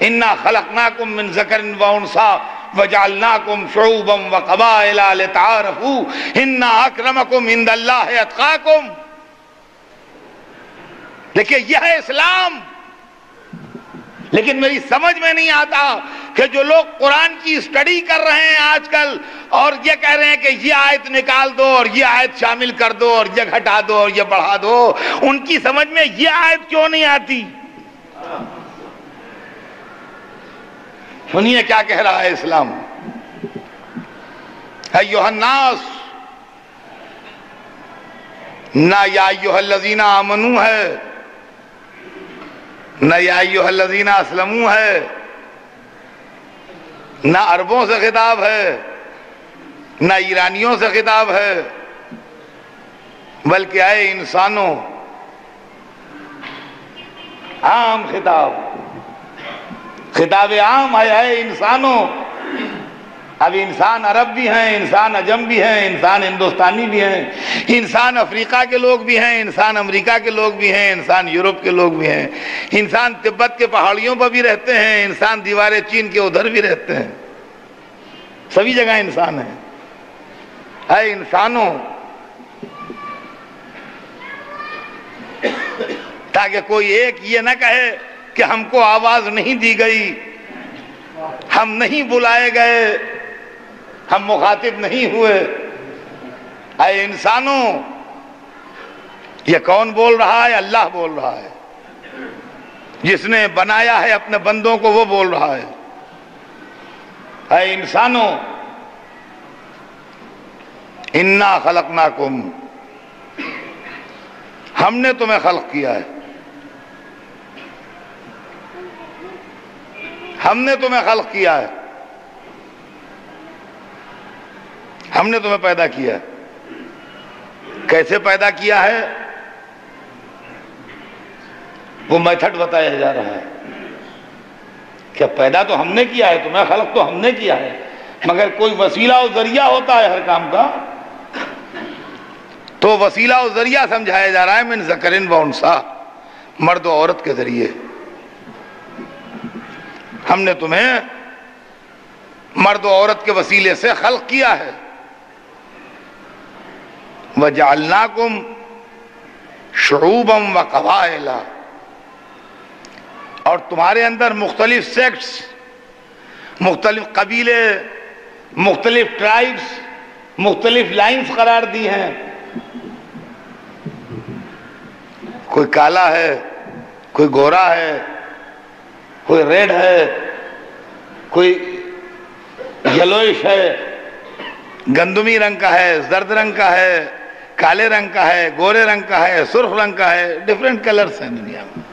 انا خلقناکم من ذکر و انثی وجعلناکم شعوبا وقبائل لتعارفوا ان اکرمکم عند اللہ اتقاکم۔ دیکھیے یہ ہے اسلام، لیکن میری سمجھ میں نہیں آتا کہ جو لوگ قرآن کی اسٹڈی کر رہے ہیں آج کل اور یہ کہہ رہے ہیں کہ یہ آیت نکال دو اور یہ آیت شامل کر دو اور یہ گھٹا دو اور یہ بڑھا دو، ان کی سمجھ میں یہ آیت کیوں نہیں آتی؟ سنیے کیا کہہ رہا ہے اسلام۔ ایھا الناس، نہ یا ایھا الذین آمنوا ہے، نہ یا ایھا الذین اسلموا ہے، نہ عربوں سے خطاب ہے، نہ ایرانیوں سے خطاب ہے، بلکہ اے انسانوں، عام خطاب، خطاب عام ہے، اے انسانوں۔ اب انسان عرب بھی ہیں، انسان عجم بھی ہیں، انسان ہندوستانی بھی ہیں، انسان افریقہ کے لوگ بھی ہیں، انسان امریکہ کے لوگ بھی ہیں، انسان یورپ کے لوگ بھی ہیں، انسان تبت کے پہاڑیوں پر بھی رہتے ہیں، انسان دیوار چین کے ادھر بھی رہتے ہیں۔ سبھی جگہ انسان ہیں۔ اے انسانوں، تاکہ کوئی ایک یہ نہ کہے کہ ہم کو آواز نہیں دی گئی، ہم نہیں بلائے گئے، ہم مخاطب نہیں ہوئے۔ اے انسانوں، یہ کون بول رہا ہے؟ اللہ بول رہا ہے۔ جس نے بنایا ہے اپنے بندوں کو وہ بول رہا ہے۔ اے انسانوں، انا خلقناکم، ہم نے تمہیں خلق کیا ہے، ہم نے تمہیں خلق کیا ہے، ہم نے تمہیں پیدا کیا ہے۔ کیسے پیدا کیا ہے؟ وہ میتھڈ بتایا جا رہا ہے کہ پیدا تو ہم نے کیا ہے، تمہیں خلق تو ہم نے کیا ہے، مگر کوئی وسیلہ و ذریعہ ہوتا ہے ہر کام کا، تو وسیلہ و ذریعہ سمجھایا جا رہا ہے من ذکر و انثی، مرد و عورت کے ذریعے ہم نے تمہیں مرد و عورت کے وسیلے سے خلق کیا ہے۔ وَجَعَلْنَاكُمْ شُعُوبًا وَقَبَائِلَ، اور تمہارے اندر مختلف سیکٹس، مختلف قبیلے، مختلف ٹرائبس، مختلف لائنز قرار دی ہیں۔ کوئی کالا ہے، کوئی گورا ہے، کوئی ریڈ ہے، کوئی یلوئش ہے، گندمی رنگ کا ہے، زرد رنگ کا ہے، کالے رنگ کا ہے، گورے رنگ کا ہے، سرخ رنگ کا ہے، ڈیفرنٹ کلرز ہیں دنیا میں۔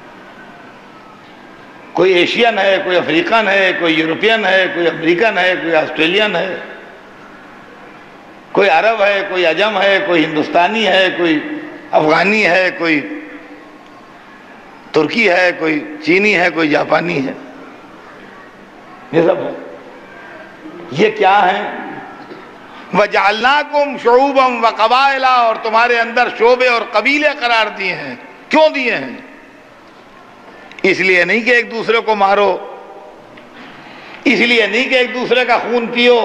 کوئی ایشین ہے، کوئی افریقن ہے، کوئی یورپین ہے، کوئی امریکن ہے، کوئی آسٹریلین ہے، کوئی عرب ہے، کوئی عجم ہے، کوئی ہندوستانی ہے، کوئی افغانی ہے، کوئی ترکی ہے، کوئی چینی ہے، کوئی جاپانی ہے، یہ سب ہے۔ یہ کیا ہے؟ وَجَعَلْنَاكُمْ شُعُوبًا وَقَبَائِلَ، اور تمہارے اندر شعبے اور قبیلے قرار دیے ہیں۔ کیوں دیے ہیں؟ اس لیے نہیں کہ ایک دوسرے کو مارو، اس لیے نہیں کہ ایک دوسرے کا خون پیو،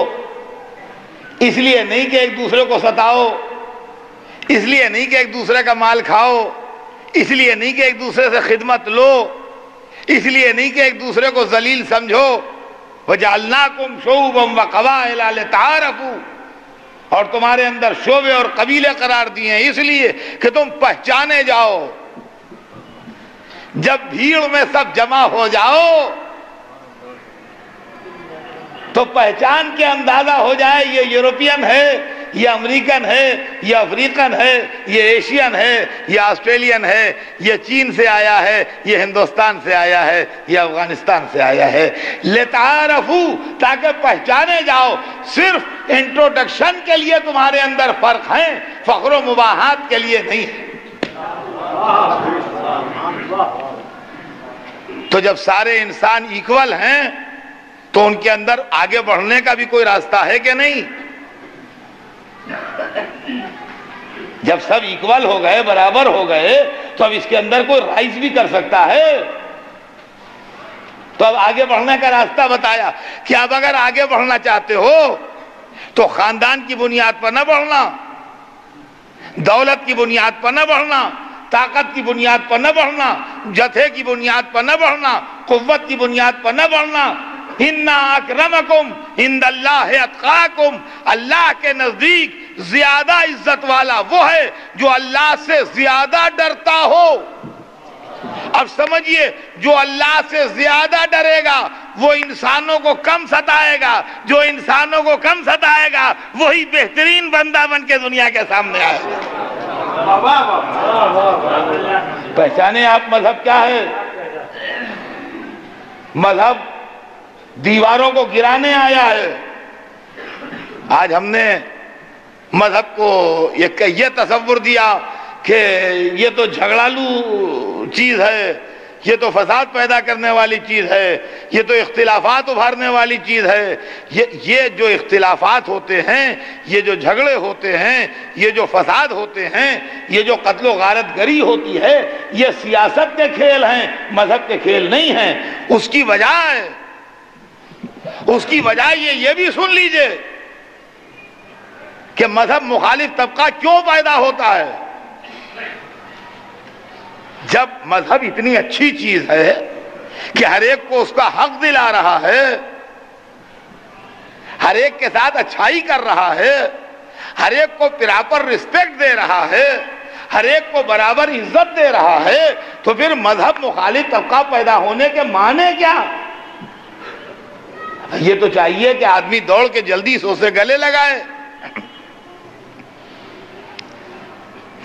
اس لیے نہیں کہ ایک دوسرے کو ستاؤ، اس لیے نہیں کہ ایک دوسرے کا مال کھاؤ، اس لیے نہیں کہ ایک دوسرے سے خدمت لو، اس لیے نہیں کہ ایک دوسرے کو ذلیل سمجھو۔ وَجَعَلْنَاكُمْ شُعُوبًا وَقَبَائِلَ لِتَعَارَفُوا، اور تمہارے اندر شعبے اور قبیلے قرار دیے ہیں اس لیے کہ تم پہچانے جاؤ۔ جب بھیڑ میں سب جمع ہو جاؤ تو پہچان کے اندازہ ہو جائے یہ یورپین ہے، یہ امریکن ہے، یہ افریقن ہے، یہ ایشین ہے، یہ آسٹریلین ہے، یہ چین سے آیا ہے، یہ ہندوستان سے آیا ہے، یہ افغانستان سے آیا ہے۔ لِتَعَارَفُوا، تاکہ پہچانے جاؤ۔ صرف انٹروڈکشن کے لیے تمہارے اندر فرق ہیں، فخر و مباحات کے لیے نہیں ہے۔ تو جب سارے انسان ایکول ہیں تو ان کے اندر آگے بڑھنے کا بھی کوئی راستہ ہے کہ نہیں؟ جب سب ایکول ہو گئے، برابر ہو گئے، تو اب اس کے اندر کوئی رائز بھی کر سکتا ہے۔ تو اب آگے بڑھنے کا راستہ بتایا کہ اب اگر آگے بڑھنا چاہتے ہو تو خاندان کی بنیاد پر نہ بڑھنا، دولت کی بنیاد پر نہ بڑھنا، طاقت کی بنیاد پر نہ بڑھنا، جتھے کی بنیاد پر نہ بڑھنا، قوت کی بنیاد پر نہ بڑھنا۔ اِنَّ أَكْرَمَكُمْ عِندَ اللَّهِ أَتْقَاكُمْ، اللہ کے نزدیک زیادہ عزت والا وہ ہے جو اللہ سے زیادہ ڈرتا ہو۔ اب سمجھئے، جو اللہ سے زیادہ ڈرے گا وہ انسانوں کو کم ستائے گا، جو انسانوں کو کم ستائے گا وہی بہترین بندہ بن کے دنیا کے سامنے آئے گا۔ پہچانے آپ مذہب کیا ہے؟ مذہب دیواروں کو گرانے آیا ہے۔ آج ہم نے مذہب کو یہ تصور دیا کہ یہ تو جھگڑالو چیز ہے، یہ تو فساد پیدا کرنے والی چیز ہے، یہ تو اختلافات ابھارنے والی چیز ہے۔ یہ جو اختلافات ہوتے ہیں، یہ جو جھگڑے ہوتے ہیں، یہ جو فساد ہوتے ہیں، یہ جو قتل و غارت گری ہوتی ہے، یہ سیاست کے کھیل ہیں، مذہب کے کھیل نہیں ہیں۔ اس کی وجہ ہے اس کی وجہ یہ بھی سن لیجئے کہ مذہب مخالف طبقہ کیوں پیدا ہوتا ہے. جب مذہب اتنی اچھی چیز ہے کہ ہر ایک کو اس کا حق دلا رہا ہے، ہر ایک کے ساتھ اچھائی کر رہا ہے، ہر ایک کو پراپر رسپیکٹ دے رہا ہے، ہر ایک کو برابر عزت دے رہا ہے، تو پھر مذہب مخالف طبقہ پیدا ہونے کے معنی کیا؟ یہ تو چاہیے کہ آدمی دوڑ کے جلدی سے اسے گلے لگائے.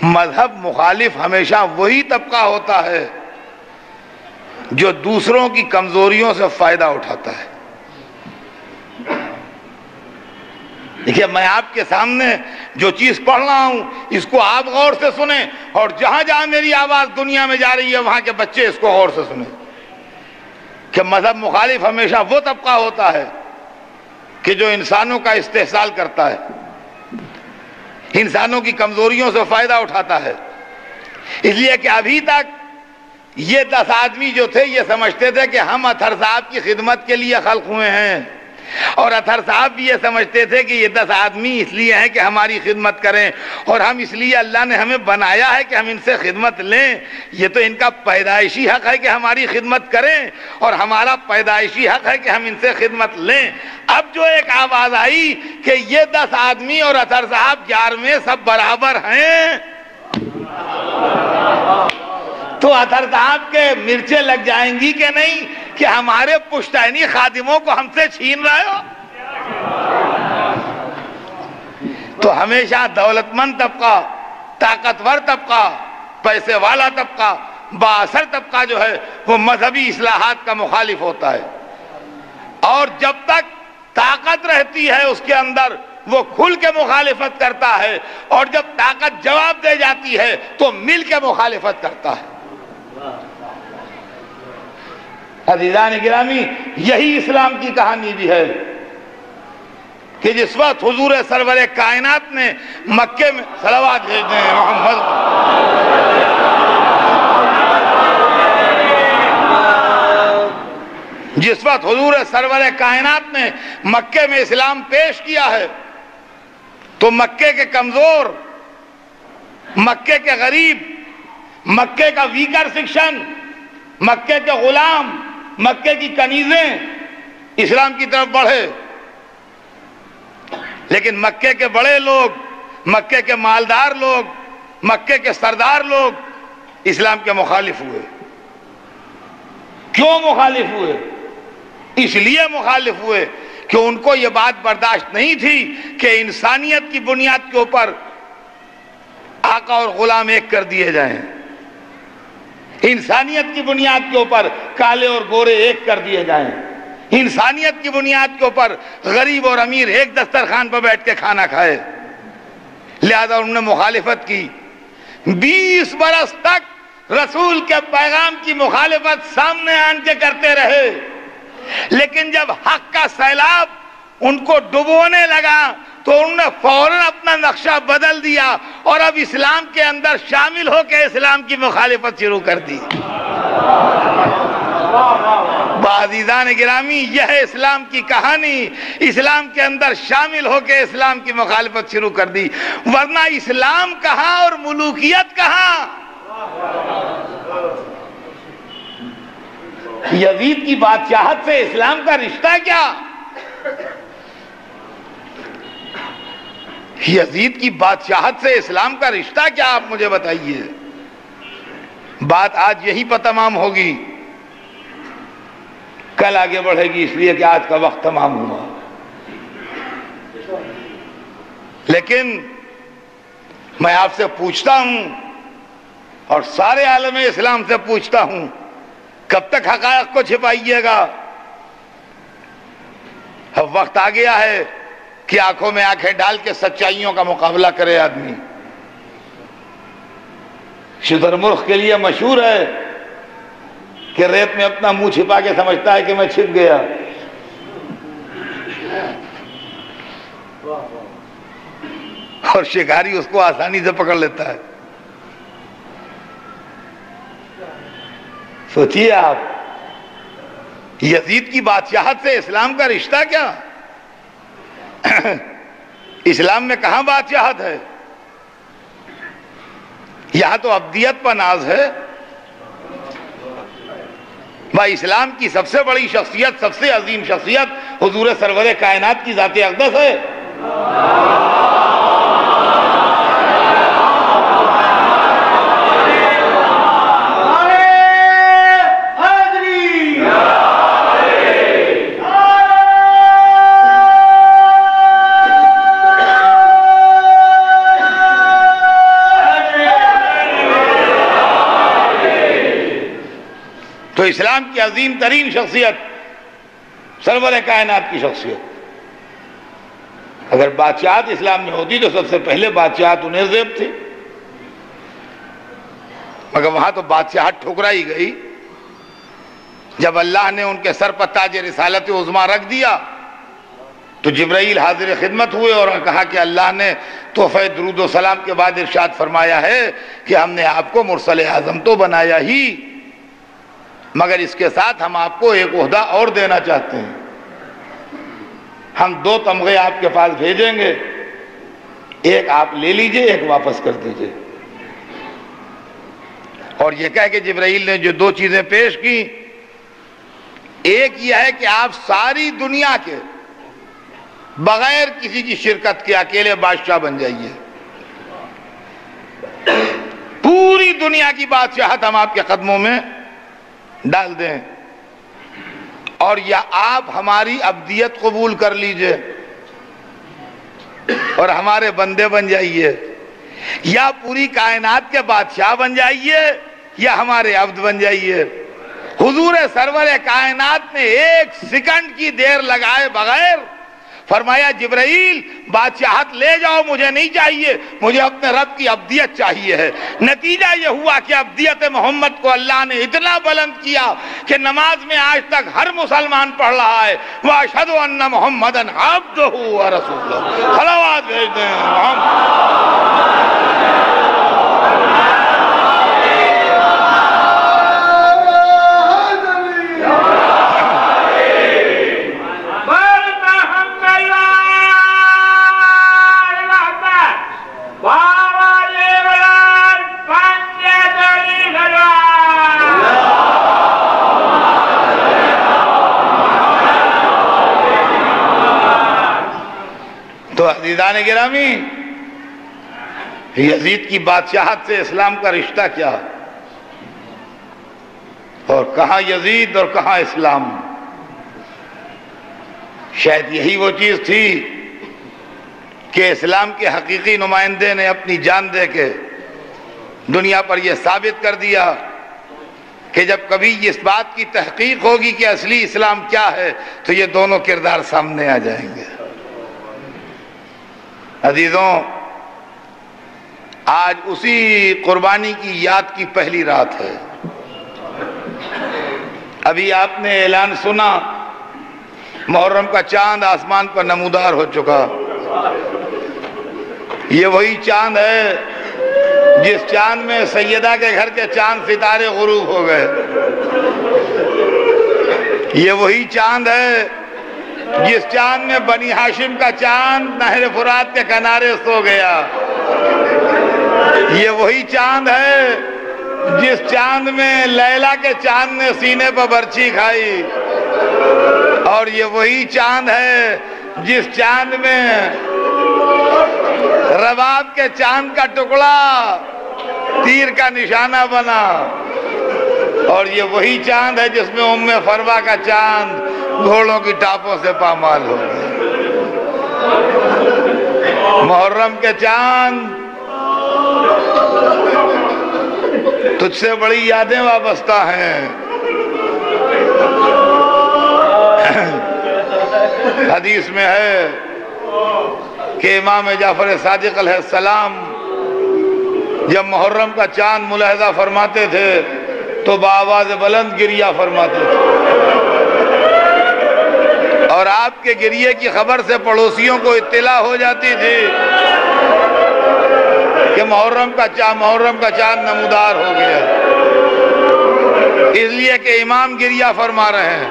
مذہب مخالف ہمیشہ وہی طبقہ ہوتا ہے جو دوسروں کی کمزوریوں سے فائدہ اٹھاتا ہے. دیکھیے میں آپ کے سامنے جو چیز پڑھ رہا ہوں اس کو آپ غور سے سنیں، اور جہاں جہاں میری آواز دنیا میں جا رہی ہے وہاں کے بچے اس کو غور سے سنیں کہ مذہب مخالف ہمیشہ وہ طبقہ ہوتا ہے کہ جو انسانوں کا استحصال کرتا ہے، انسانوں کی کمزوریوں سے فائدہ اٹھاتا ہے. اس لیے کہ ابھی تک یہ 10 آدمی جو تھے یہ سمجھتے تھے کہ ہم اطہر صاحب کی خدمت کے لیے خلق ہوئے ہیں، اور اطہر صاحب بھی یہ سمجھتے تھے کہ یہ 10 آدمی اس لیے ہیں کہ ہماری خدمت کریں، اور ہم اس لیے اللہ نے ہمیں بنایا ہے کہ ہم ان سے خدمت لیں. یہ تو ان کا پیدائشی حق ہے کہ ہماری خدمت کریں، اور ہمارا پیدائشی حق ہے کہ ہم ان سے خدمت لیں. اب جو ایک آواز آئی کہ یہ 10 آدمی اور اطہر صاحب 11ویں سب برابر ہیں، تو اطہر صاحب کے مرچیں لگ جائیں گی کہ نہیں کہ ہمارے پشتینی خادموں کو ہم سے چھین رہے ہو. تو ہمیشہ دولت مند طبقہ، طاقتور طبقہ، پیسے والا طبقہ، بااثر طبقہ جو ہے وہ مذہبی اصلاحات کا مخالف ہوتا ہے. اور جب تک طاقت رہتی ہے اس کے اندر وہ کھل کے مخالفت کرتا ہے، اور جب طاقت جواب دے جاتی ہے تو مل کے مخالفت کرتا ہے. عزیزان گرامی، یہی اسلام کی کہانی بھی ہے کہ جس وقت حضور سرور کائنات نے مکے میں صلوات بھیجتے ہیں محمد، جس وقت حضور سرور کائنات نے مکے میں اسلام پیش کیا ہے تو مکے کے کمزور، مکے کے غریب، مکے کا ویکر سیکشن، مکے کے غلام، مکے کی کنیزیں اسلام کی طرف بڑھے. لیکن مکے کے بڑے لوگ، مکے کے مالدار لوگ، مکے کے سردار لوگ اسلام کے مخالف ہوئے. کیوں مخالف ہوئے؟ اس لیے مخالف ہوئے کہ ان کو یہ بات برداشت نہیں تھی کہ انسانیت کی بنیاد کے اوپر آقا اور غلام ایک کر دیے جائیں، انسانیت کی بنیاد کے اوپر کالے اور گورے ایک کر دیے جائیں، انسانیت کی بنیاد کے اوپر غریب اور امیر ایک دسترخوان پر بیٹھ کے کھانا کھائے. لہذا انہوں نے مخالفت کی. 20 برس تک رسول کے پیغام کی مخالفت سامنے آن کے کرتے رہے، لیکن جب حق کا سیلاب ان کو ڈبونے لگا تو انہوں نے فوراً اپنا نقشہ بدل دیا اور اب اسلام کے اندر شامل ہو کے اسلام کی مخالفت شروع کر دی. عزیزان گرامی، یہ ہے اسلام کی کہانی. اسلام کے اندر شامل ہو کے اسلام کی مخالفت شروع کر دی، ورنہ اسلام کہاں اور ملوکیت کہاں. یزید کی بادشاہت سے اسلام کا رشتہ کیا؟ یزید کی بادشاہت سے اسلام کا رشتہ کیا، آپ مجھے بتائیے. بات آج یہی پر تمام ہوگی، کل آگے بڑھے گی، اس لیے کہ آج کا وقت تمام ہوا. لیکن میں آپ سے پوچھتا ہوں اور سارے عالم اسلام سے پوچھتا ہوں، کب تک حقائق کو چھپائیے گا؟ اب وقت آ گیا ہے کہ آنکھوں میں آنکھیں ڈال کے سچائیوں کا مقابلہ کرے آدمی. شتر مرغ کے لیے مشہور ہے کہ ریت میں اپنا منہ چھپا کے سمجھتا ہے کہ میں چھپ گیا. اور شکاری اس کو آسانی سے پکڑ لیتا ہے. سوچیے آپ، یزید کی بادشاہت سے اسلام کا رشتہ کیا؟ اسلام میں کہاں بادشاہت ہے؟ یہاں تو عبدیت پر ناز ہے۔ بھائی اسلام کی سب سے بڑی شخصیت، سب سے عظیم شخصیت حضور سرور کائنات کی ذات اقدس ہے۔ تو اسلام کی عظیم ترین شخصیت سرور کائنات کی شخصیت، اگر بادشاہت اسلام میں ہوتی تو سب سے پہلے بادشاہت انہیں زیب تھی، مگر وہاں تو بادشاہت ٹھکرائی گئی۔ جب اللہ نے ان کے سر پر تاج رسالت عظمیٰ رکھ دیا تو جبرائیل حاضر خدمت ہوئے اور کہا کہ اللہ نے تحفہ درود و سلام کے بعد ارشاد فرمایا ہے کہ ہم نے آپ کو مرسل اعظم تو بنایا ہی، مگر اس کے ساتھ ہم آپ کو ایک عہدہ اور دینا چاہتے ہیں۔ ہم 2 تمغے آپ کے پاس بھیجیں گے، ایک آپ لے لیجئے، ایک واپس کر دیجئے۔ اور یہ کہہ کہ جبرائیل نے جو 2 چیزیں پیش کی، ایک یہ ہے کہ آپ ساری دنیا کے بغیر کسی کی شرکت کے اکیلے بادشاہ بن جائیے، پوری دنیا کی بادشاہت ہم آپ کے قدموں میں ڈال دیں، اور یا آپ ہماری عبدیت قبول کر لیجئے اور ہمارے بندے بن جائیے، یا پوری کائنات کے بادشاہ بن جائیے یا ہمارے عبد بن جائیے۔ حضور سرور کائنات نے 1 سیکنڈ کی دیر لگائے بغیر فرمایا جبرائیل بادشاہت لے جاؤ، مجھے نہیں چاہیے، مجھے اپنے رب کی عبدیت چاہیے ہے۔ نتیجہ یہ ہوا کہ عبدیت محمد کو اللہ نے اتنا بلند کیا کہ نماز میں آج تک ہر مسلمان پڑھ رہا ہے وَأَشْهَدُ أَنَّ مُحَمَّدًا عَبْدُهُ وَرَسُولُهُ۔ صلوات بھیج دیں تو عزیزان گرامی، یزید کی بادشاہت سے اسلام کا رشتہ کیا، اور کہاں یزید اور کہاں اسلام؟ شاید یہی وہ چیز تھی کہ اسلام کے حقیقی نمائندے نے اپنی جان دے کے دنیا پر یہ ثابت کر دیا کہ جب کبھی اس بات کی تحقیق ہوگی کہ اصلی اسلام کیا ہے تو یہ دونوں کردار سامنے آ جائیں گے۔ عزیزوں، آج اسی قربانی کی یاد کی پہلی رات ہے۔ ابھی آپ نے اعلان سنا، محرم کا چاند آسمان پر نمودار ہو چکا۔ یہ وہی چاند ہے جس چاند میں سیدہ کے گھر کے چاند ستارے غروب ہو گئے۔ یہ وہی چاند ہے جس چاند میں بنی ہاشم کا چاند نہر فرات کے کنارے سو گیا۔ یہ وہی چاند ہے جس چاند میں لیلا کے چاند نے سینے پر برچھی کھائی، اور یہ وہی چاند ہے جس چاند میں رباب کے چاند کا ٹکڑا تیر کا نشانہ بنا، اور یہ وہی چاند ہے جس میں ام فروا کا چاند گھوڑوں کی ٹاپوں سے پامال ہو گیا۔ محرم کے چاند، تجھ سے بڑی یادیں وابستہ ہیں۔ حدیث میں ہے کہ امام جعفر صادق علیہ السلام جب محرم کا چاند ملاحظہ فرماتے تھے تو بآواز بلند گریہ فرماتے تھے، اور آپ کے گریے کی خبر سے پڑوسیوں کو اطلاع ہو جاتی تھی کہ محرم کا چاند نمودار ہو گیا، اس لیے کہ امام گریہ فرما رہے ہیں۔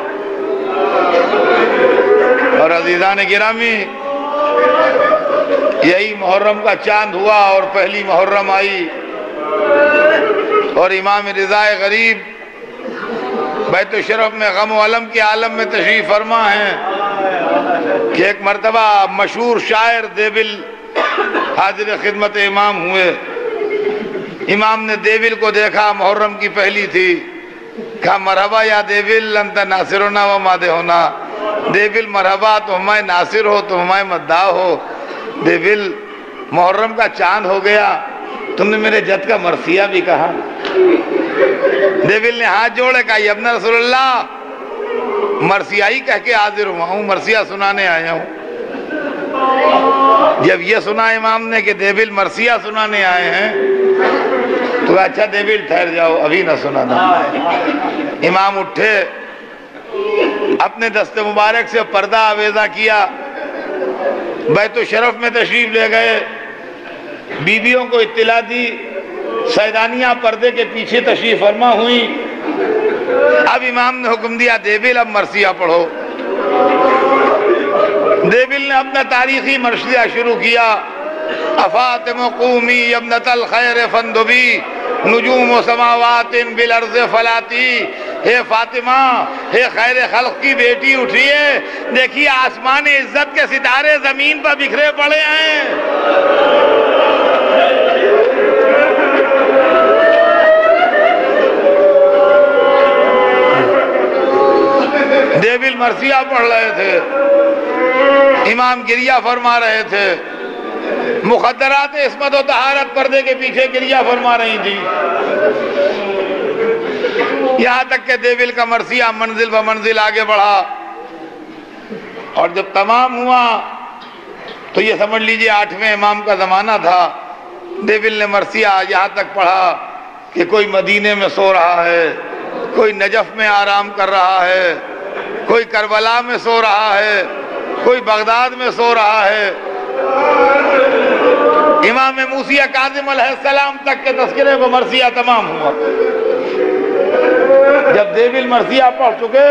اور عزیزان گرامی، یہی محرم کا چاند ہوا اور پہلی محرم آئی اور امام رضا غریب بیت الشرف میں غم و علم کے عالم میں تشریف فرما ہیں کہ ایک مرتبہ مشہور شاعر دیول حاضر خدمت امام ہوئے۔ امام نے دیول کو دیکھا، محرم کی پہلی تھی، کہا مرحبا یا دیول انت ناصرنا و مادحنا، دیول مرحبا تو ہمارے ناصر ہو، تو ہمارے مداح ہو۔ دیول محرم کا چاند ہو گیا، تم نے میرے جد کا مرثیہ بھی کہا۔ دیول نے ہاتھ جوڑے کہا یا ابن رسول اللہ، مرثیہ ہی کہہ کے حاضر ہوا ہوں، مرثیہ سنانے آیا ہوں۔ جب یہ سنا امام نے کہ دیول مرثیہ سنانے آئے ہیں تو اچھا دیول ٹھہر جاؤ، ابھی نہ سنانا۔ امام اٹھے، اپنے دست مبارک سے پردہ آویزہ کیا، بیت الشرف میں تشریف لے گئے، بیویوں کو اطلاع دی، سیدانیاں پردے کے پیچھے تشریف فرما ہوئی۔ اب امام نے حکم دیا دیول اب مرثیہ پڑھو۔ دیول نے اپنا تاریخی مرثیہ شروع کیا، افاطم قومی ابنۃ الخیر فندبی نجوم و سماوات بالارض فلاتی، ہے فاطمہ، ہے خیر خلق کی بیٹی اٹھیے، دیکھیے آسمان عزت کے ستارے زمین پر بکھرے پڑے ہیں۔ دیول مرثیہ پڑھ رہے تھے، امام گریہ فرما رہے تھے، مخدرات عصمت و طہارت پردے کے پیچھے گریہ فرما رہی تھی، یہاں تک کہ دیول کا مرثیہ منزل و منزل آگے بڑھا، اور جب تمام ہوا تو یہ سمجھ لیجئے 8ویں امام کا زمانہ تھا۔ دیول نے مرثیہ یہاں تک پڑھا کہ کوئی مدینے میں سو رہا ہے، کوئی نجف میں آرام کر رہا ہے، کوئی کربلا میں سو رہا ہے، کوئی بغداد میں سو رہا ہے۔ امام موسیٰ کاظم علیہ السلام تک کے تذکرے کو مرثیہ تمام ہوا۔ جب دیول مرثیہ پڑھ چکے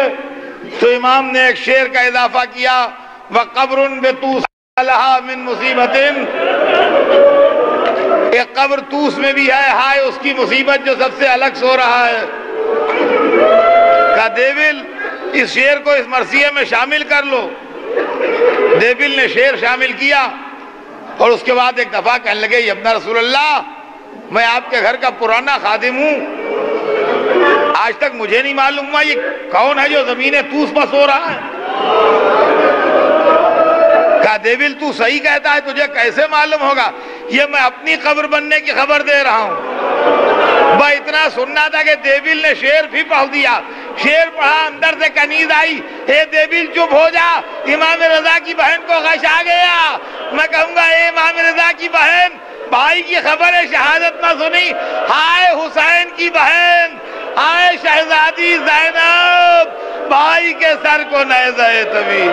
تو امام نے ایک شعر کا اضافہ کیا، وَقَبْرٌ بِطُوسَ لَهَا مِن مُصِیبَةٍ، ایک قبر طوس میں بھی ہے، ہائے اس کی مصیبت جو سب سے الگ سو رہا ہے۔ کہا دیول اس شعر کو اس مرثیہ میں شامل کر لو۔ دیول نے شعر شامل کیا اور اس کے بعد ایک دفعہ کہنے لگے یا ابن رسول اللہ، میں آپ کے گھر کا پرانا خادم ہوں، آج تک مجھے نہیں معلوم ہوا یہ کون ہے جو زمین طوس پر سو رہا ہے۔ کہا دیول تو صحیح کہتا ہے، تجھے کیسے معلوم ہوگا؟ یہ میں اپنی قبر بننے کی خبر دے رہا ہوں۔ با اتنا سننا تھا کہ دیول نے شعر بھی پڑھ دیا، شعر پڑھا، اندر سے کنیز آئی، اے دیول چپ ہو جا، امام رضا کی بہن کو غش آ گیا۔ میں کہوں گا اے امام رضا کی بہن، بھائی کی خبر شہادت نہ سنی؟ ہائے حسین کی بہن، ہائے شہزادی زینب، بھائی کے سر کو نیزہ طبی۔